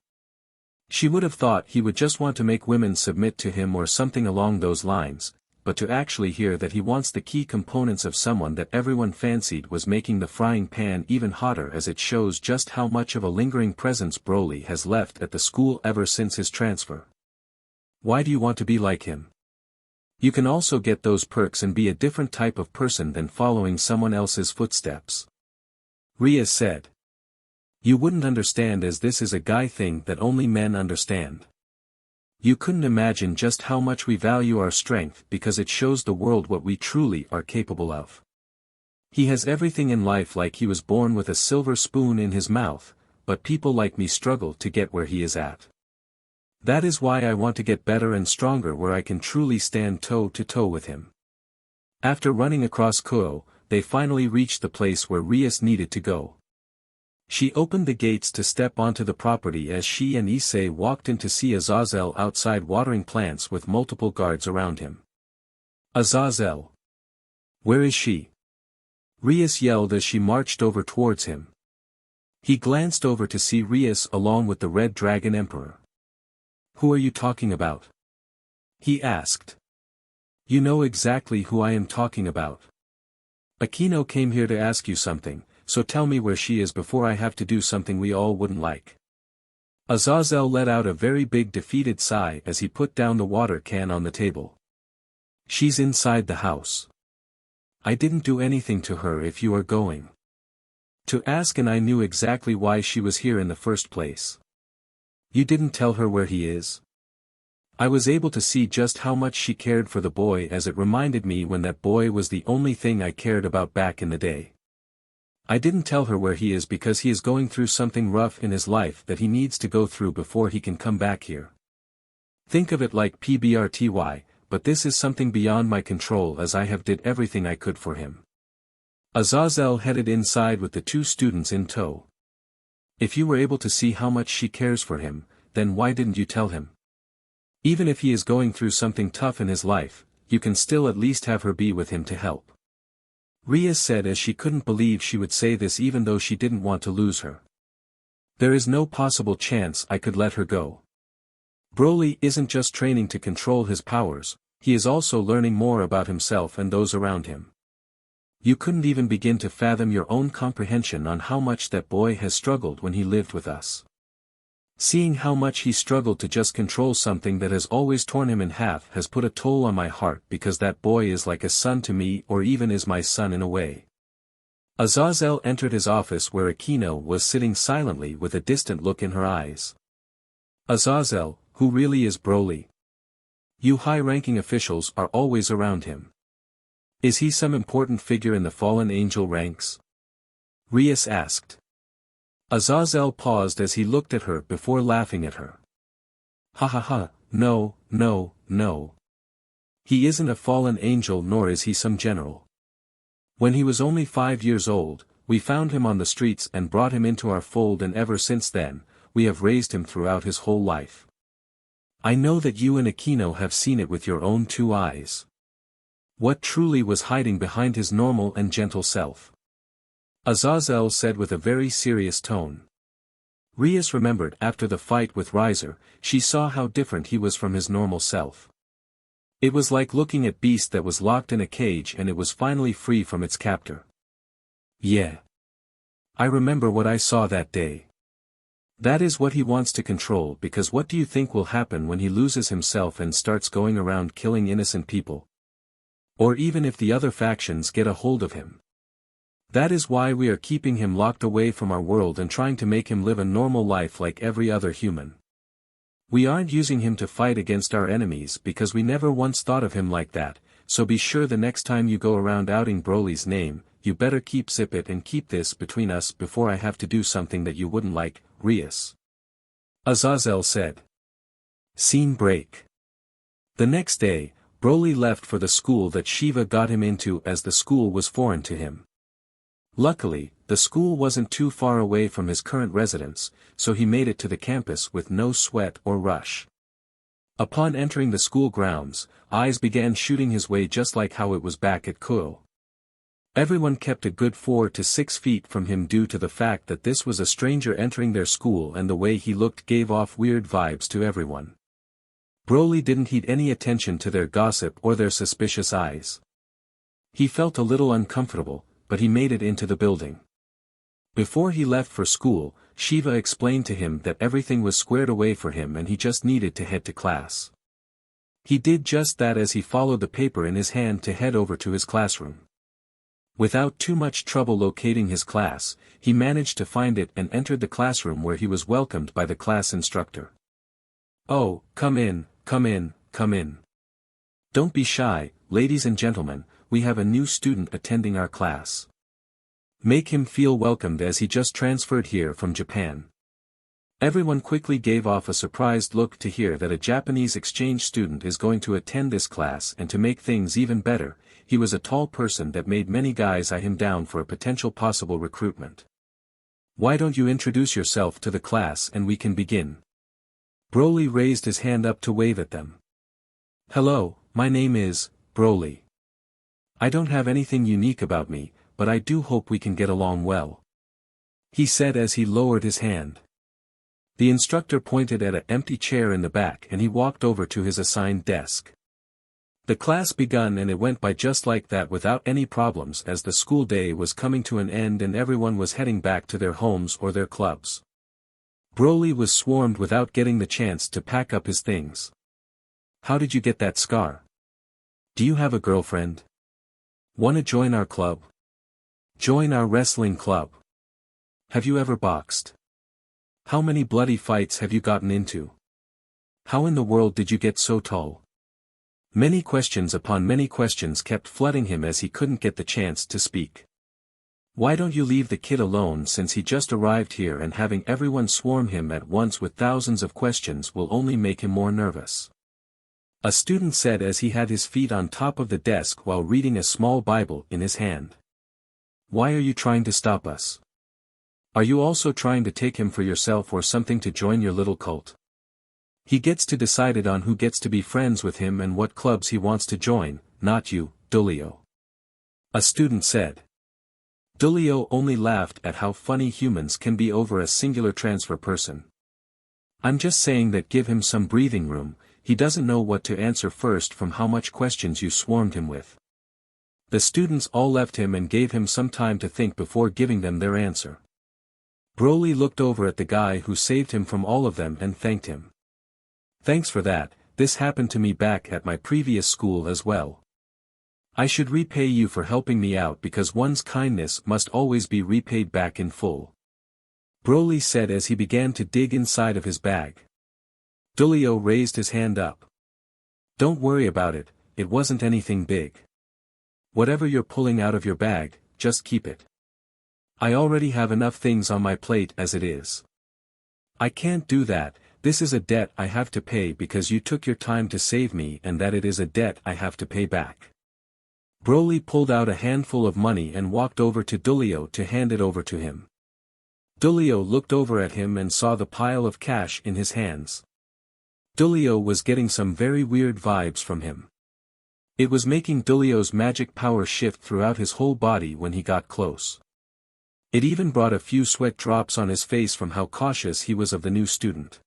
She would have thought he would just want to make women submit to him or something along those lines, but to actually hear that he wants the key components of someone that everyone fancied was making the frying pan even hotter, as it shows just how much of a lingering presence BROLY has left at the school ever since his transfer. Why do you want to be like him? You can also get those perks and be a different type of person than following someone else's footsteps. Rias said. You wouldn't understand, as this is a guy thing that only men understand. You couldn't imagine just how much we value our strength because it shows the world what we truly are capable of. He has everything in life, like he was born with a silver spoon in his mouth, but people like me struggle to get where he is at. That is why I want to get better and stronger, where I can truly stand toe to toe with him. After running across Kuo, they finally reached the place where Rias needed to go. She opened the gates to step onto the property as she and Issei walked in to see Azazel outside watering plants with multiple guards around him. Azazel. Where is she? Rias yelled as she marched over towards him. He glanced over to see Rias along with the Red Dragon Emperor. "Who are you talking about?" he asked. "You know exactly who I am talking about. Akino came here to ask you something, so tell me where she is before I have to do something we all wouldn't like." Azazel let out a very big defeated sigh as he put down the water can on the table. "She's inside the house. I didn't do anything to her if you are going to ask, and I knew exactly why she was here in the first place. You didn't tell her where he is?" I was able to see just how much she cared for the boy, as it reminded me when that boy was the only thing I cared about back in the day. I didn't tell her where he is because he is going through something rough in his life that he needs to go through before he can come back here. Think of it like PBRTY, but this is something beyond my control as I have did everything I could for him. Azazel headed inside with the two students in tow. "If you were able to see how much she cares for him, then why didn't you tell him? Even if he is going through something tough in his life, you can still at least have her be with him to help," Rias said, as she couldn't believe she would say this even though she didn't want to lose her. "There is no possible chance I could let her go. Broly isn't just training to control his powers, he is also learning more about himself and those around him. You couldn't even begin to fathom your own comprehension on how much that boy has struggled when he lived with us. Seeing how much he struggled to just control something that has always torn him in half has put a toll on my heart, because that boy is like a son to me, or even is my son in a way." Azazel entered his office where Akino was sitting silently with a distant look in her eyes. "Azazel, who really is Broly? You high-ranking officials are always around him. Is he some important figure in the fallen angel ranks?" Rias asked. Azazel paused as he looked at her before laughing at her. "Ha ha ha, no, no, no. He isn't a fallen angel, nor is he some general. When he was only 5 years old, we found him on the streets and brought him into our fold, and ever since then, we have raised him throughout his whole life. I know that you and Akino have seen it with your own 2 eyes. What truly was hiding behind his normal and gentle self," Azazel said with a very serious tone. Rias remembered after the fight with Riser, she saw how different he was from his normal self. It was like looking at beast that was locked in a cage and it was finally free from its captor. "Yeah. I remember what I saw that day. That is what he wants to control, because what do you think will happen when he loses himself and starts going around killing innocent people? Or even if the other factions get a hold of him. That is why we are keeping him locked away from our world and trying to make him live a normal life like every other human. We aren't using him to fight against our enemies because we never once thought of him like that, so be sure the next time you go around outing Broly's name, you better zip it and keep this between us before I have to do something that you wouldn't like, Rias," Azazel said. Scene break. The next day, Broly left for the school that Shiva got him into, as the school was foreign to him. Luckily, the school wasn't too far away from his current residence, so he made it to the campus with no sweat or rush. Upon entering the school grounds, eyes began shooting his way just like how it was back at Kuo. Everyone kept a good 4 to 6 feet from him due to the fact that this was a stranger entering their school, and the way he looked gave off weird vibes to everyone. Broly didn't heed any attention to their gossip or their suspicious eyes. He felt a little uncomfortable, but he made it into the building. Before he left for school, Shiva explained to him that everything was squared away for him and he just needed to head to class. He did just that as he followed the paper in his hand to head over to his classroom. Without too much trouble locating his class, he managed to find it and entered the classroom, where he was welcomed by the class instructor. "Oh, come in, come in, come in. Don't be shy, ladies and gentlemen, we have a new student attending our class. Make him feel welcomed as he just transferred here from Japan." Everyone quickly gave off a surprised look to hear that a Japanese exchange student is going to attend this class, and to make things even better, he was a tall person that made many guys eye him down for a potential possible recruitment. "Why don't you introduce yourself to the class and we can begin?" Broly raised his hand up to wave at them. "Hello, my name is Broly. I don't have anything unique about me, but I do hope we can get along well," he said as he lowered his hand. The instructor pointed at an empty chair in the back and he walked over to his assigned desk. The class begun and it went by just like that without any problems as the school day was coming to an end and everyone was heading back to their homes or their clubs. BROLY was swarmed without getting the chance to pack up his things. "How did you get that scar? Do you have a girlfriend? Wanna join our club? Join our wrestling club? Have you ever boxed? How many bloody fights have you gotten into? How in the world did you get so tall?" Many questions upon many questions kept flooding him as he couldn't get the chance to speak. "Why don't you leave the kid alone since he just arrived here and having everyone swarm him at once with thousands of questions will only make him more nervous," a student said as he had his feet on top of the desk while reading a small Bible in his hand. "Why are you trying to stop us? Are you also trying to take him for yourself or something to join your little cult? He gets to decide it on who gets to be friends with him and what clubs he wants to join, not you, Dulio," a student said. Dulio only laughed at how funny humans can be over a singular transfer person. "I'm just saying that give him some breathing room, he doesn't know what to answer first from how much questions you swarmed him with." The students all left him and gave him some time to think before giving them their answer. BROLY looked over at the guy who saved him from all of them and thanked him. "Thanks for that, this happened to me back at my previous school as well. I should repay you for helping me out because one's kindness must always be repaid back in full," BROLY said as he began to dig inside of his bag. Dulio raised his hand up. "Don't worry about it, it wasn't anything big. Whatever you're pulling out of your bag, just keep it. I already have enough things on my plate as it is. I can't do that, this is a debt I have to pay because you took your time to save me and that it is a debt I have to pay back." BROLY pulled out a handful of money and walked over to Dulio to hand it over to him. Dulio looked over at him and saw the pile of cash in his hands. Dulio was getting some very weird vibes from him. It was making Dulio's magic power shift throughout his whole body when he got close. It even brought a few sweat drops on his face from how cautious he was of the new student.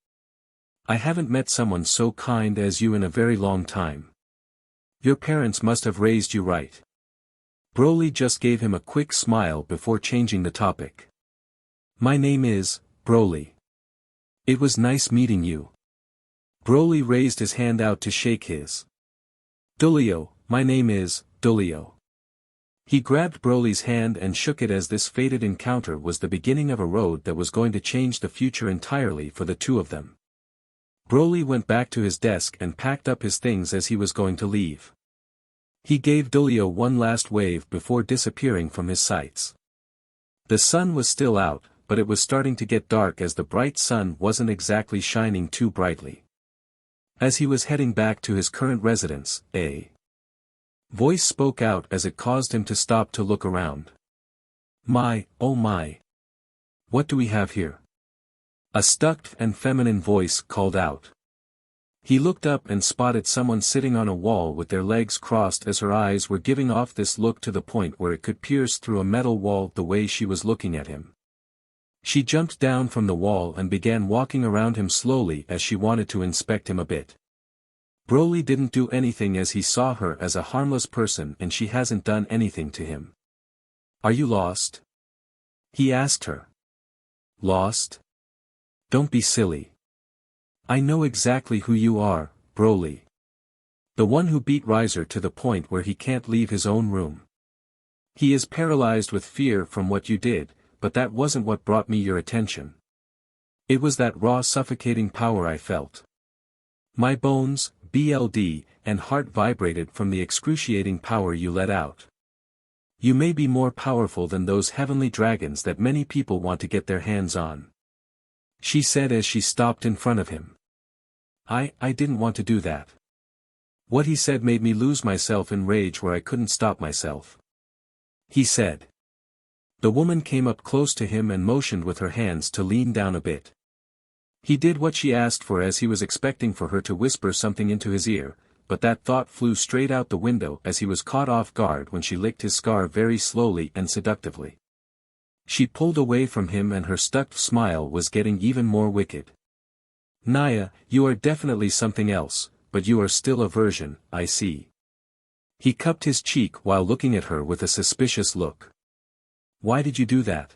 "I haven't met someone so kind as you in a very long time. Your parents must have raised you right." BROLY just gave him a quick smile before changing the topic. "My name is BROLY. It was nice meeting you." BROLY raised his hand out to shake his. "Dulio, my name is Dulio." He grabbed BROLY's hand and shook it as this fated encounter was the beginning of a road that was going to change the future entirely for the two of them. BROLY went back to his desk and packed up his things as he was going to leave. He gave Dulio one last wave before disappearing from his sights. The sun was still out, but it was starting to get dark as the bright sun wasn't exactly shining too brightly. As he was heading back to his current residence, a voice spoke out as it caused him to stop to look around. "My, oh my! What do we have here?" A stuck and feminine voice called out. He looked up and spotted someone sitting on a wall with their legs crossed as her eyes were giving off this look to the point where it could pierce through a metal wall the way she was looking at him. She jumped down from the wall and began walking around him slowly as she wanted to inspect him a bit. BROLY didn't do anything as he saw her as a harmless person and she hasn't done anything to him. "Are you lost?" he asked her. "Lost? Don't be silly. I know exactly who you are, BROLY. The one who beat Riser to the point where he can't leave his own room. He is paralyzed with fear from what you did, but that wasn't what brought me your attention. It was that raw suffocating power I felt. My bones, BLD, and heart vibrated from the excruciating power you let out. You may be more powerful than those heavenly dragons that many people want to get their hands on," she said as she stopped in front of him. I didn't want to do that. What he said made me lose myself in rage where I couldn't stop myself," he said. The woman came up close to him and motioned with her hands to lean down a bit. He did what she asked for as he was expecting for her to whisper something into his ear, but that thought flew straight out the window as he was caught off guard when she licked his scar very slowly and seductively. She pulled away from him and her stuck smile was getting even more wicked. "Naya, you are definitely something else, but you are still a virgin, I see." He cupped his cheek while looking at her with a suspicious look. "Why did you do that?"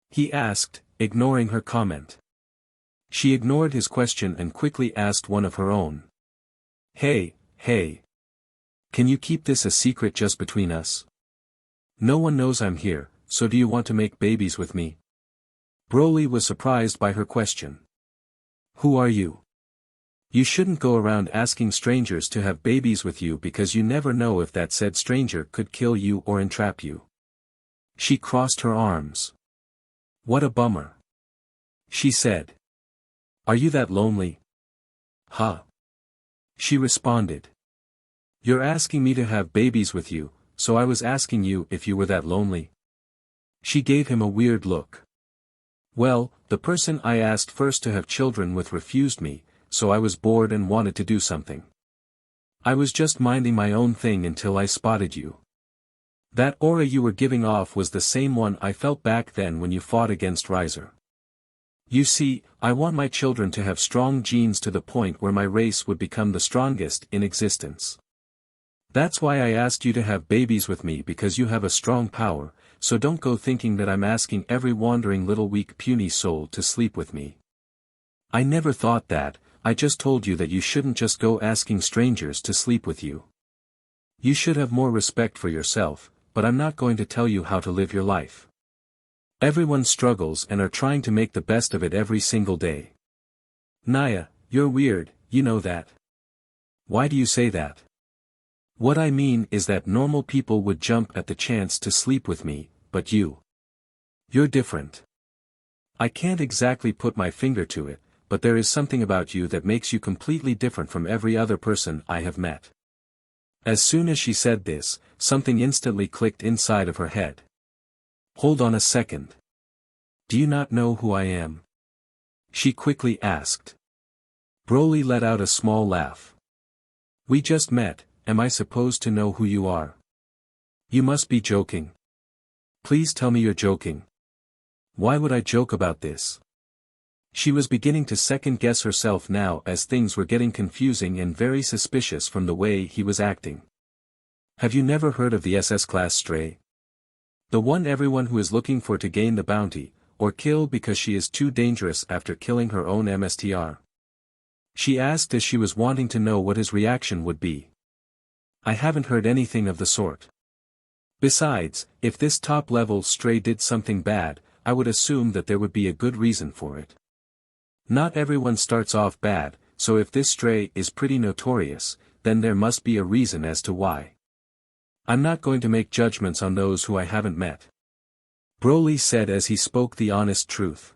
he asked, ignoring her comment. She ignored his question and quickly asked one of her own. Hey. Can you keep this a secret just between us? No one knows I'm here, so do you want to make babies with me?" Broly was surprised by her question. "Who are you? You shouldn't go around asking strangers to have babies with you because you never know if that said stranger could kill you or entrap you." She crossed her arms. "What a bummer," she said. "Are you that lonely?" "Huh?" she responded. "You're asking me to have babies with you, so I was asking you if you were that lonely." She gave him a weird look. "Well, the person I asked first to have children with refused me, so I was bored and wanted to do something. I was just minding my own thing until I spotted you. That aura you were giving off was the same one I felt back then when you fought against Riser. You see, I want my children to have strong genes to the point where my race would become the strongest in existence. That's why I asked you to have babies with me because you have a strong power, so don't go thinking that I'm asking every wandering little weak puny soul to sleep with me. I never thought that, I just told you that you shouldn't just go asking strangers to sleep with you. You should have more respect for yourself, but I'm not going to tell you how to live your life. Everyone struggles and are trying to make the best of it every single day. Naya, you're weird, you know that. Why do you say that? What I mean is that normal people would jump at the chance to sleep with me, but you're different. I can't exactly put my finger to it, but there is something about you that makes you completely different from every other person I have met." As soon as she said this, something instantly clicked inside of her head. "Hold on a second. Do you not know who I am?" she quickly asked. Broly let out a small laugh. "We just met, am I supposed to know who you are? You must be joking. Please tell me you're joking. Why would I joke about this?" She was beginning to second-guess herself now as things were getting confusing and very suspicious from the way he was acting. "Have you never heard of the SS class stray? The one everyone who is looking for to gain the bounty, or kill because she is too dangerous after killing her own MSTR?" she asked as she was wanting to know what his reaction would be. "I haven't heard anything of the sort. Besides, if this top-level stray did something bad, I would assume that there would be a good reason for it. Not everyone starts off bad, so if this stray is pretty notorious, then there must be a reason as to why. I'm not going to make judgments on those who I haven't met," Broly said as he spoke the honest truth.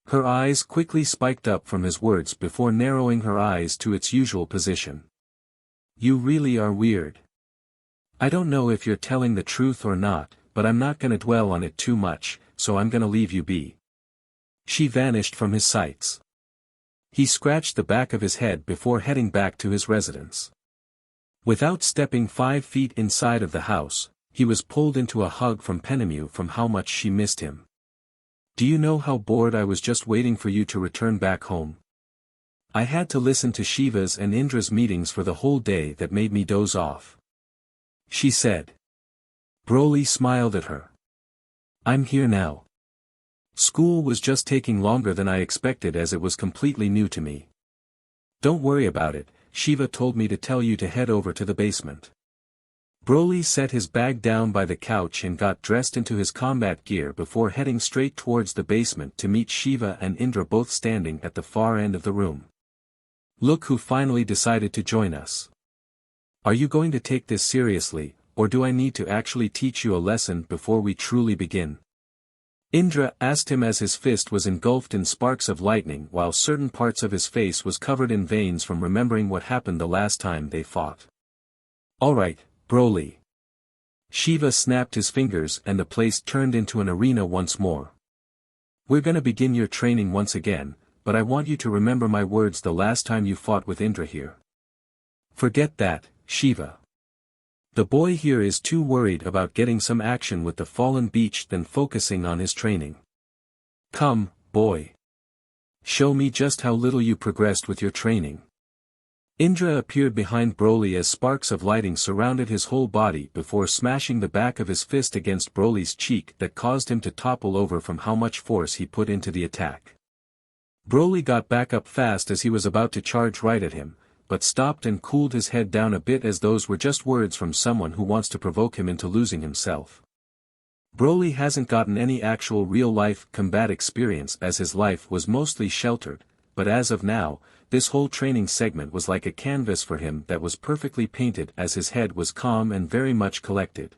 Her eyes quickly spiked up from his words before narrowing her eyes to its usual position. "You really are weird. I don't know if you're telling the truth or not, but I'm not gonna dwell on it too much, so I'm gonna leave you be." She vanished from his sights. He scratched the back of his head before heading back to his residence. Without stepping 5 feet inside of the house, he was pulled into a hug from Penemu from how much she missed him. "Do you know how bored I was just waiting for you to return back home? I had to listen to Shiva's and Indra's meetings for the whole day that made me doze off," she said. Broly smiled at her. "I'm here now. School was just taking longer than I expected as it was completely new to me. Don't worry about it, Shiva told me to tell you to head over to the basement." Broly set his bag down by the couch and got dressed into his combat gear before heading straight towards the basement to meet Shiva and Indra both standing at the far end of the room. "Look who finally decided to join us. Are you going to take this seriously, or do I need to actually teach you a lesson before we truly begin?" Indra asked him as his fist was engulfed in sparks of lightning while certain parts of his face was covered in veins from remembering what happened the last time they fought. "Alright, Broly." Shiva snapped his fingers and the place turned into an arena once more. "We're gonna begin your training once again, but I want you to remember my words the last time you fought with Indra here. Forget that, Shiva. The boy here is too worried about getting some action with the fallen beach than focusing on his training. Come, boy. Show me just how little you progressed with your training. Indra appeared behind Broly as sparks of lighting surrounded his whole body before smashing the back of his fist against Broly's cheek that caused him to topple over from how much force he put into the attack. Broly got back up fast as he was about to charge right at him, but stopped and cooled his head down a bit as those were just words from someone who wants to provoke him into losing himself. Broly hasn't gotten any actual real-life combat experience as his life was mostly sheltered, but as of now, this whole training segment was like a canvas for him that was perfectly painted as his head was calm and very much collected.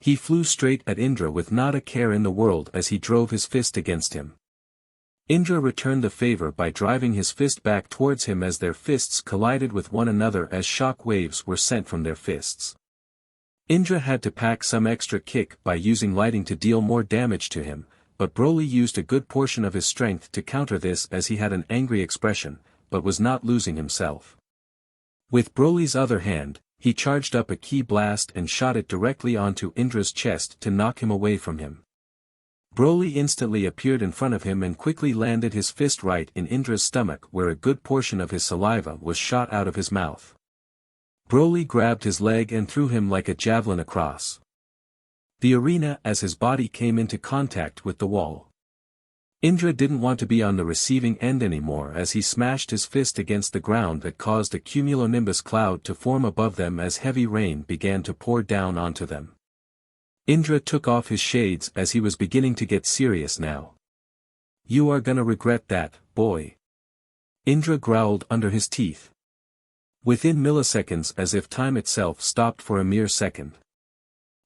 He flew straight at Indra with not a care in the world as he drove his fist against him. Indra returned the favor by driving his fist back towards him as their fists collided with one another as shock waves were sent from their fists. Indra had to pack some extra kick by using lighting to deal more damage to him, but Broly used a good portion of his strength to counter this as he had an angry expression, but was not losing himself. With Broly's other hand, he charged up a ki blast and shot it directly onto Indra's chest to knock him away from him. Broly instantly appeared in front of him and quickly landed his fist right in Indra's stomach where a good portion of his saliva was shot out of his mouth. Broly grabbed his leg and threw him like a javelin across the arena as his body came into contact with the wall. Indra didn't want to be on the receiving end anymore as he smashed his fist against the ground that caused a cumulonimbus cloud to form above them as heavy rain began to pour down onto them. Indra took off his shades as he was beginning to get serious now. You are gonna regret that, boy. Indra growled under his teeth. Within milliseconds as if time itself stopped for a mere second.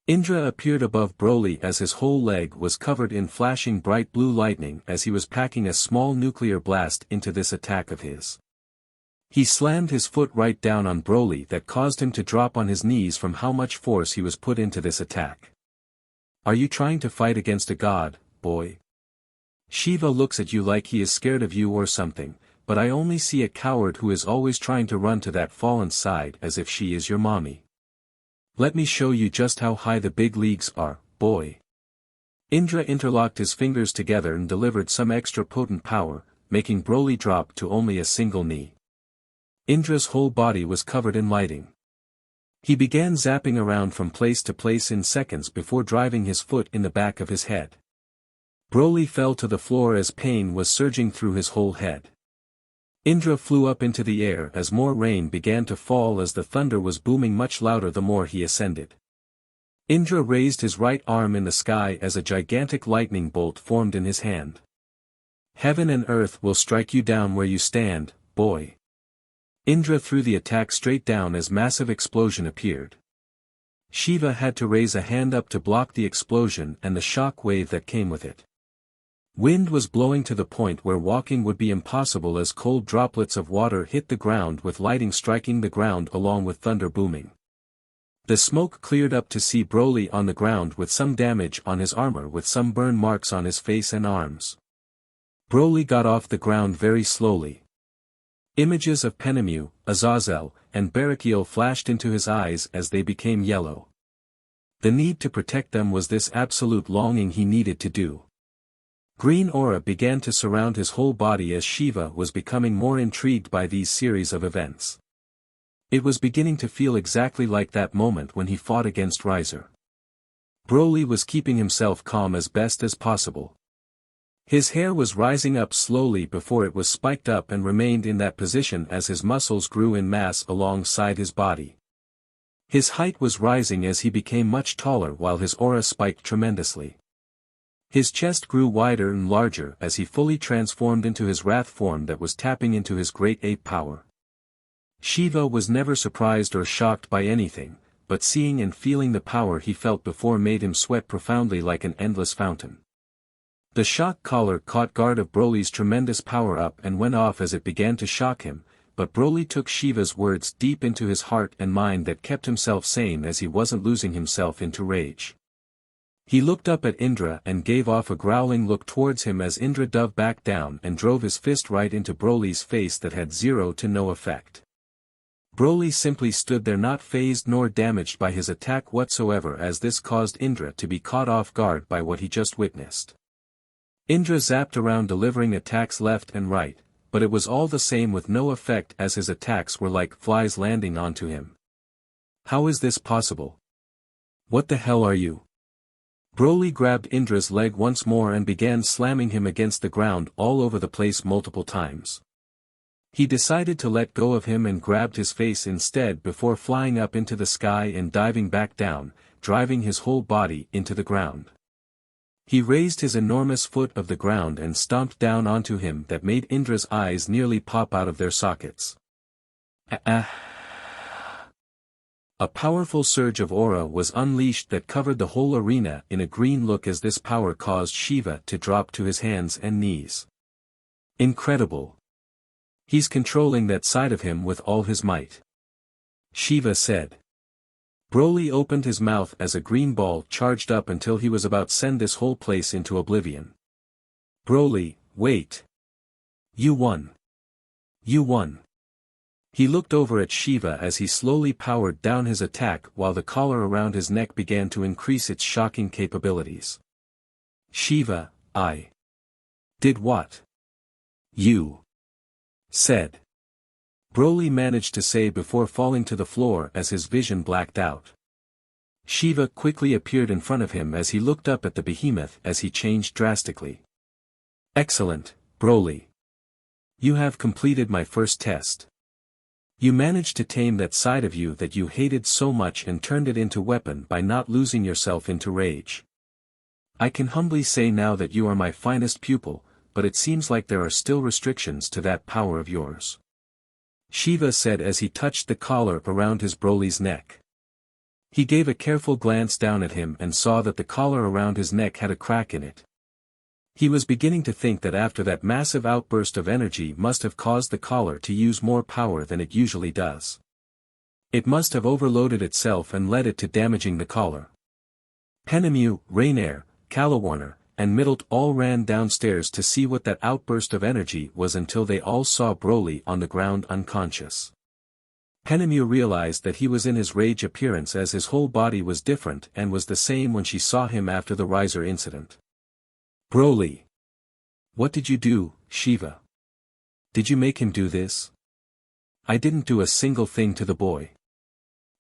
Indra appeared above Broly as his whole leg was covered in flashing bright blue lightning as he was packing a small nuclear blast into this attack of his. He slammed his foot right down on Broly that caused him to drop on his knees from how much force he was put into this attack. Are you trying to fight against a god, boy? Shiva looks at you like he is scared of you or something, but I only see a coward who is always trying to run to that fallen side as if she is your mommy. Let me show you just how high the big leagues are, boy. Indra interlocked his fingers together and delivered some extra potent power, making Broly drop to only a single knee. Indra's whole body was covered in lighting. He began zapping around from place to place in seconds before driving his foot in the back of his head. Broly fell to the floor as pain was surging through his whole head. Indra flew up into the air as more rain began to fall as the thunder was booming much louder the more he ascended. Indra raised his right arm in the sky as a gigantic lightning bolt formed in his hand. Heaven and earth will strike you down where you stand, boy. Indra threw the attack straight down as massive explosion appeared. Shiva had to raise a hand up to block the explosion and the shock wave that came with it. Wind was blowing to the point where walking would be impossible as cold droplets of water hit the ground with lightning striking the ground along with thunder booming. The smoke cleared up to see Broly on the ground with some damage on his armor with some burn marks on his face and arms. Broly got off the ground very slowly. Images of Penemu, Azazel, and Barakiel flashed into his eyes as they became yellow. The need to protect them was this absolute longing he needed to do. Green aura began to surround his whole body as Shiva was becoming more intrigued by these series of events. It was beginning to feel exactly like that moment when he fought against Riser. Broly was keeping himself calm as best as possible. His hair was rising up slowly before it was spiked up and remained in that position as his muscles grew in mass alongside his body. His height was rising as he became much taller while his aura spiked tremendously. His chest grew wider and larger as he fully transformed into his wrath form that was tapping into his great ape power. Shiva was never surprised or shocked by anything, but seeing and feeling the power he felt before made him sweat profoundly like an endless fountain. The shock collar caught guard of Broly's tremendous power-up and went off as it began to shock him, but Broly took Shiva's words deep into his heart and mind that kept himself sane as he wasn't losing himself into rage. He looked up at Indra and gave off a growling look towards him as Indra dove back down and drove his fist right into Broly's face that had zero to no effect. Broly simply stood there, not fazed nor damaged by his attack whatsoever, as this caused Indra to be caught off guard by what he just witnessed. Indra zapped around delivering attacks left and right, but it was all the same with no effect, as his attacks were like flies landing onto him. How is this possible? What the hell are you? Broly grabbed Indra's leg once more and began slamming him against the ground all over the place multiple times. He decided to let go of him and grabbed his face instead before flying up into the sky and diving back down, driving his whole body into the ground. He raised his enormous foot of the ground and stomped down onto him that made Indra's eyes nearly pop out of their sockets. A powerful surge of aura was unleashed that covered the whole arena in a green look, as this power caused Shiva to drop to his hands and knees. Incredible. He's controlling that side of him with all his might, Shiva said. Broly opened his mouth as a green ball charged up until he was about to send this whole place into oblivion. Broly, wait. You won. You won. He looked over at Shiva as he slowly powered down his attack while the collar around his neck began to increase its shocking capabilities. Shiva, I did what you said, Broly managed to say before falling to the floor as his vision blacked out. Shiva quickly appeared in front of him as he looked up at the behemoth as he changed drastically. Excellent, Broly. You have completed my first test. You managed to tame that side of you that you hated so much and turned it into weapon by not losing yourself into rage. I can humbly say now that you are my finest pupil, but it seems like there are still restrictions to that power of yours, Shiva said as he touched the collar around his Broly's neck. He gave a careful glance down at him and saw that the collar around his neck had a crack in it. He was beginning to think that after that massive outburst of energy must have caused the collar to use more power than it usually does. It must have overloaded itself and led it to damaging the collar. Penemu, Rainier, Calawarner, and Middlet all ran downstairs to see what that outburst of energy was until they all saw Broly on the ground unconscious. Penemu realized that he was in his rage appearance, as his whole body was different and was the same when she saw him after the riser incident. Broly. What did you do, Shiva? Did you make him do this? I didn't do a single thing to the boy.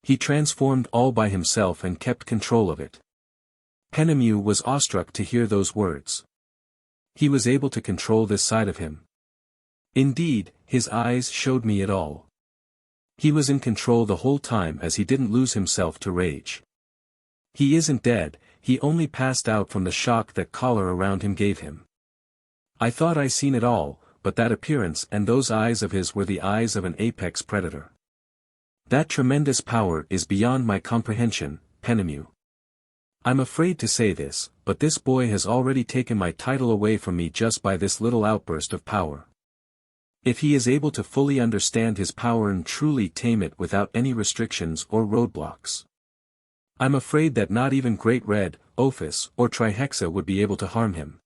He transformed all by himself and kept control of it. Penemu was awestruck to hear those words. He was able to control this side of him. Indeed, his eyes showed me it all. He was in control the whole time, as he didn't lose himself to rage. He isn't dead, he only passed out from the shock that collar around him gave him. I thought I seen it all, but that appearance and those eyes of his were the eyes of an apex predator. That tremendous power is beyond my comprehension, Penemu. I'm afraid to say this, but this boy has already taken my title away from me just by this little outburst of power. If he is able to fully understand his power and truly tame it without any restrictions or roadblocks, I'm afraid that not even Great Red, Ophis, or Trihexa would be able to harm him.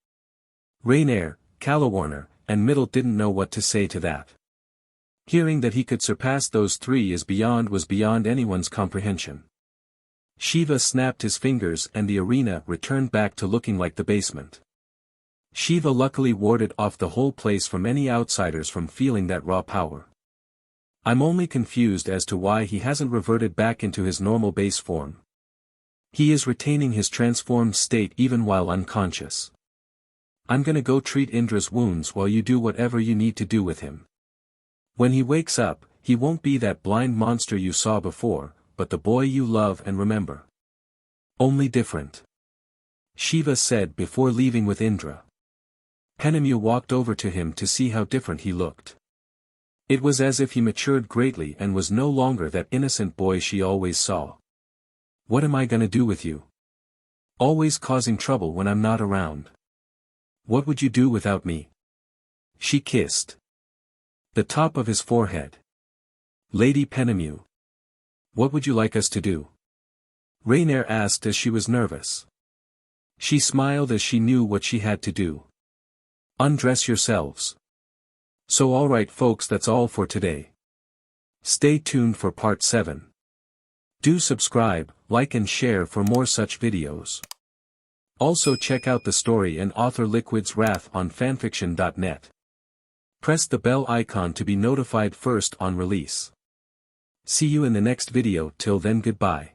Rainier, Calawarner, and Middlet didn't know what to say to that. Hearing that he could surpass those three was beyond anyone's comprehension. Shiva snapped his fingers and the arena returned back to looking like the basement. Shiva luckily warded off the whole place from any outsiders from feeling that raw power. I'm only confused as to why he hasn't reverted back into his normal base form. He is retaining his transformed state even while unconscious. I'm gonna go treat Indra's wounds while you do whatever you need to do with him. When he wakes up, he won't be that blind monster you saw before, but the boy you love and remember. Only different, Shiva said before leaving with Indra. Penemu walked over to him to see how different he looked. It was as if he matured greatly and was no longer that innocent boy she always saw. What am I gonna do with you? Always causing trouble when I'm not around. What would you do without me? She kissed the top of his forehead. Lady Penemu. What would you like us to do? Rainier asked as she was nervous. She smiled as she knew what she had to do. Undress yourselves. So alright folks, that's all for today. Stay tuned for part 7. Do subscribe, like and share for more such videos. Also check out the story and author Liquid's Wrath on FANFICTIONnet. Press the bell icon to be notified first on release. See you in the next video. Till then, goodbye.